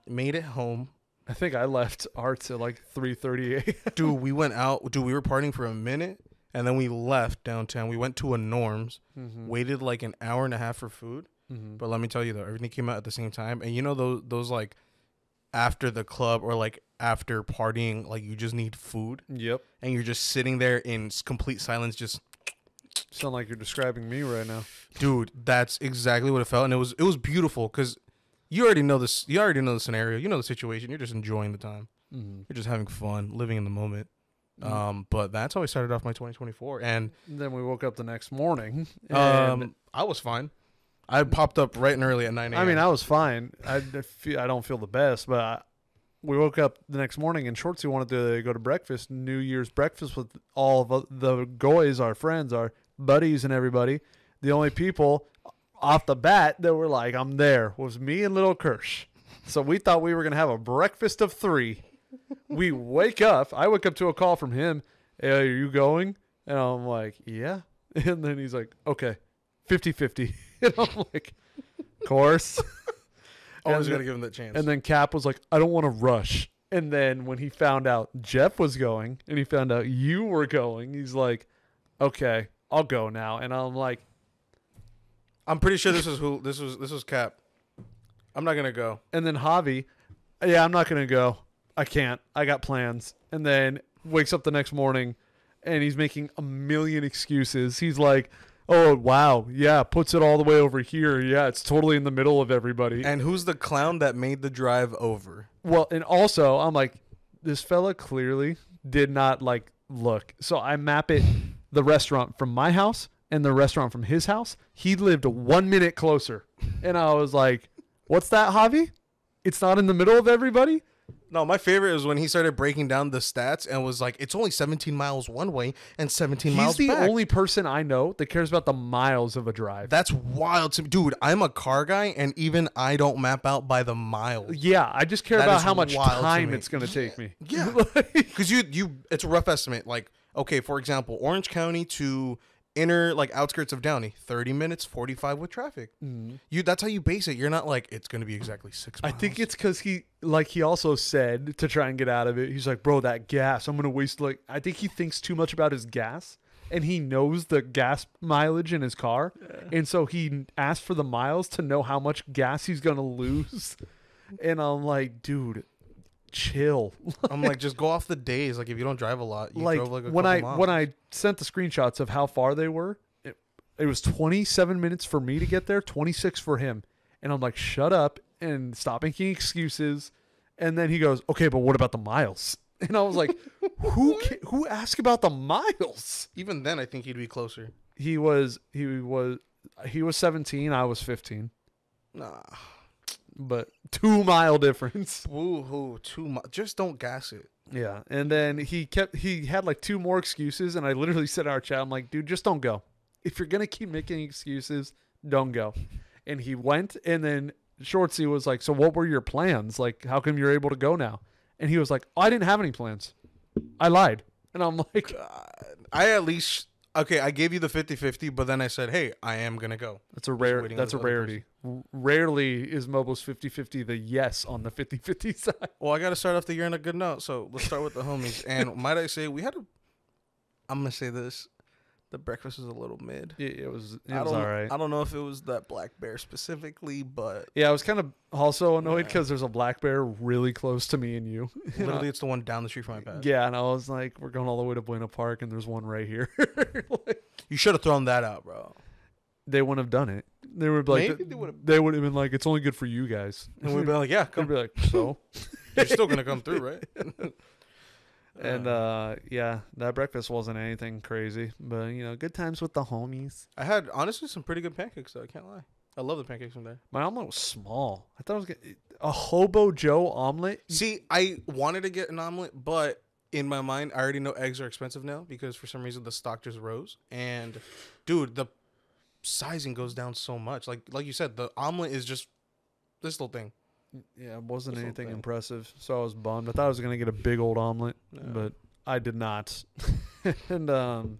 Made it home. I think I left Arts at like 3:38. Dude, we went out. Dude, we were partying for a minute, and then we left downtown. We went to a Norm's, waited like an hour and a half for food. But let me tell you, though, everything came out at the same time. And you know those like after the club or like after partying, like you just need food. Yep. And you're just sitting there in complete silence, just... Sound like you're describing me right now. Dude, that's exactly what it felt. And it was beautiful because you already know this. You already know the scenario. You know the situation. You're just enjoying the time. You're just having fun, living in the moment. But that's how I started off my 2024. And then we woke up the next morning. And I was fine. I popped up right and early at 9 a.m. I mean, I was fine. I don't feel the best, but we woke up the next morning and Shortsy wanted to go to breakfast, New Year's breakfast with all of the guys, our friends, our buddies, and everybody. The only people off the bat that were like, "I'm there," was me and Little Kirsch. So we thought we were going to have a breakfast of 3. We wake up. I wake up to a call from him. "Hey, are you going?" And I'm like, "Yeah." And then he's like, "Okay, 50-50. And I'm like, "Of course." Always got to give him that chance. And then Cap was like, "I don't want to rush." And then when he found out Jeff was going and he found out you were going, he's like, "Okay, I'll go now." And I'm like, I'm pretty sure this was Cap. I'm not gonna go. and then Javi, "Yeah, I'm not going to go. I can't. I got plans." And then wakes up the next morning and he's making a million excuses. He's like, "Oh, wow. Yeah, puts it all the way over here. Yeah, it's totally in the middle of everybody." And who's the clown that made the drive over? Well, and also I'm like, this fella clearly did not like look. So I map the restaurant from my house and the restaurant from his house. He lived 1 minute closer. And I was like, "What's that, Javi? It's not in the middle of everybody?" No, my favorite was when he started breaking down the stats and was like, it's only 17 miles one way and 17 miles He's the back. only person I know that cares about the miles of a drive. That's wild to me. Dude, I'm a car guy, and even I don't map out by the miles. Yeah, I just care That about is how much wild to time me. it's going to take me. Yeah. Because it's a rough estimate. Like, okay, for example, Orange County to inner, like, outskirts of Downey, 30 minutes, 45 with traffic. That's how you base it. You're not like, it's going to be exactly 6 I miles. think it's because he also said to try and get out of it, he's like, "Bro, that gas, I'm going to waste," like, I think he thinks too much about his gas and he knows the gas mileage in his car. And so he asked for the miles to know how much gas he's going to lose. And I'm like, dude, chill. I'm like, just go off the days. Like, if you don't drive a lot, you Like, drove like a when couple I miles. sent the screenshots of how far they were, it was 27 minutes for me to get there, 26 for him. And I'm like, shut up and stop making excuses. And then he goes, "Okay, but what about the miles?" And I was like, who asked about the miles? Even then, I think he'd be closer. He was 17, I was 15, Nah. but 2 mile difference. Woo-hoo, too much. Just don't gas it. Yeah. And then he had like 2 more excuses, and I literally said in our chat, I'm like, "Dude, just don't go. If you're gonna keep making excuses, don't go." And he went, and then Shortsy was like, "So what were your plans? Like, how come you're able to go now?" And he was like, "Oh, I didn't have any plans. I lied." And I'm like, I at least... Okay, I gave you the 50-50, but then I said, hey, I am going to go. that's a waiting on that's a this other rarity. Rarely is Mobile's 50-50 the yes on the 50-50 side. Well, I got to start off the year on a good note, so let's start with the homies. And might I say, I'm going to say this. The breakfast was a little mid. It was I all right. I don't know if it was that black bear specifically, but Yeah, I was kind of also annoyed because there's a black bear really close to me and you. literally it's the one down the street from my pad. Yeah, and I was like, we're going all the way to Buena Park, and there's one right here. Like, You should have thrown that out, bro. they wouldn't have done it. They would be like, Maybe they would've- they would have been like, it's only good for you guys. And we'd be like, yeah, They'd come. be like, so. You're still gonna come through, right? And yeah, that breakfast wasn't anything crazy, but good times with the homies. I had honestly some pretty good pancakes though. I can't lie. I love the pancakes from there. My omelet was small. I thought it was a Hobo Joe omelet. See, I wanted to get an omelet, but in my mind, I already know eggs are expensive now because for some reason the stock just rose. And dude, the sizing goes down so much. Like you said, the omelet is just this little thing. Yeah, it wasn't This little anything thing. impressive, so I was bummed. I thought I was gonna get a big old omelet, No. but I did not. And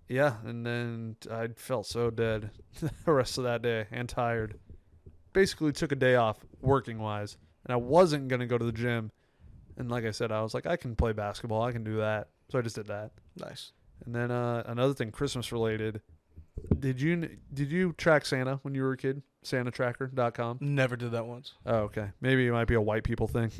yeah, and then I felt so dead the rest of that day and tired. Basically took a day off working wise, and I wasn't gonna go to the gym. And like I said, I was like, I can play basketball, I can do that, so I just did that. Nice. And then another thing, Christmas related. Did you track Santa when you were a kid? SantaTracker.com. Never did that once. Oh, okay. Maybe it might be a white people thing.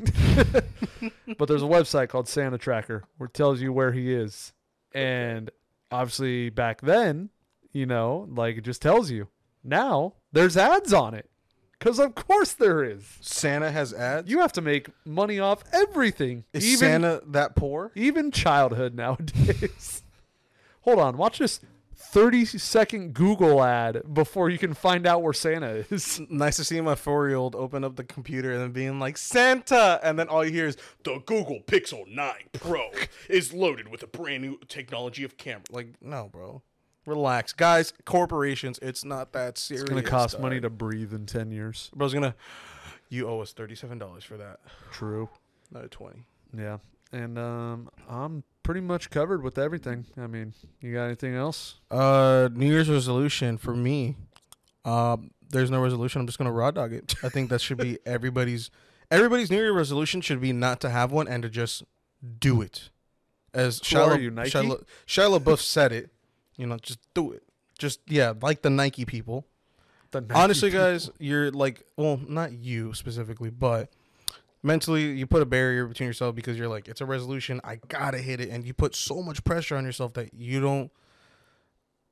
But there's a website called Santa Tracker where it tells you where he is. And obviously back then, it just tells you. Now there's ads on it. Because of course there is. Santa has ads. You have to make money off everything. Is Santa that poor? Even childhood nowadays. Hold on. Watch this 30-second Google ad before you can find out where Santa is. Nice to see my 4-year-old open up the computer and then being like, Santa! And then all you hear is, the Google Pixel 9 Pro is loaded with a brand new technology of camera. Like, no, bro. Relax. Guys, corporations, it's not that serious. It's going to cost dog. money to breathe in 10 years. Bro's gonna, you owe us $37 for that. True. Not 20. Yeah. And I'm pretty much covered with everything. I mean, you got anything else? New Year's resolution for me. There's no resolution. I'm just gonna raw dog it. I think that should be everybody's New Year resolution should be not to have one and to just do it. As So are you, Nike? Shia LaBeouf said it, just do it. Just like the Nike people. The Nike Honestly, people. guys, you're like, well, not you specifically, but mentally you put a barrier between yourself because you're like, it's a resolution, I gotta hit it, and you put so much pressure on yourself that you don't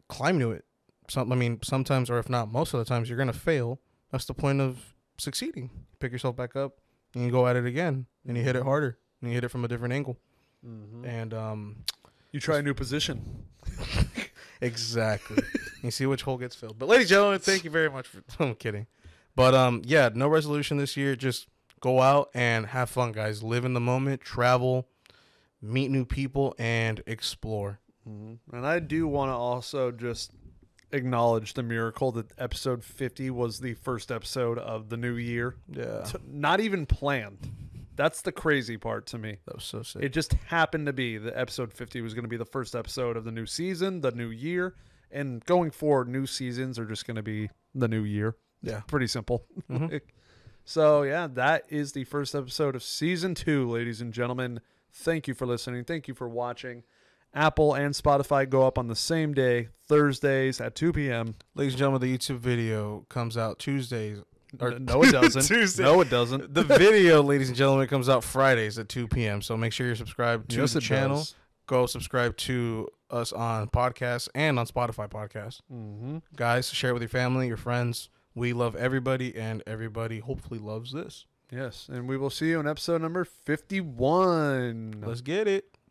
climb to it. Sometimes, or if not most of the times, you're gonna fail. That's the point of succeeding. Pick yourself back up and you go at it again, and you hit it harder, and you hit it from a different angle. Mhm. And You try a new position. exactly. You see which hole gets filled. But ladies and gentlemen, thank you very much for I'm kidding. But yeah, no resolution this year. Just go out and have fun, guys. Live in the moment, travel, meet new people, and explore. And I do want to also just acknowledge the miracle that episode 50 was the first episode of the new year. Yeah. Not even planned. That's the crazy part to me. That was so sick. It just happened to be that episode 50 was going to be the first episode of the new season, the new year. And going forward, new seasons are just going to be the new year. Yeah. Pretty simple. Mhm. So, yeah, that is the first episode of season 2, ladies and gentlemen. Thank you for listening. Thank you for watching. Apple and Spotify go up on the same day, Thursdays at 2 p.m. Ladies and gentlemen, the YouTube video comes out Tuesdays. Or No, it doesn't. Tuesday. No, it doesn't. The video, ladies and gentlemen, comes out Fridays at 2 p.m. So make sure you're subscribed to Yes, the it channel. does. Go subscribe to us on podcasts and on Spotify podcasts. Mm-hmm. Guys, share it with your family, your friends. We love everybody, and everybody hopefully loves this. Yes, and we will see you in episode number 51. Let's get it.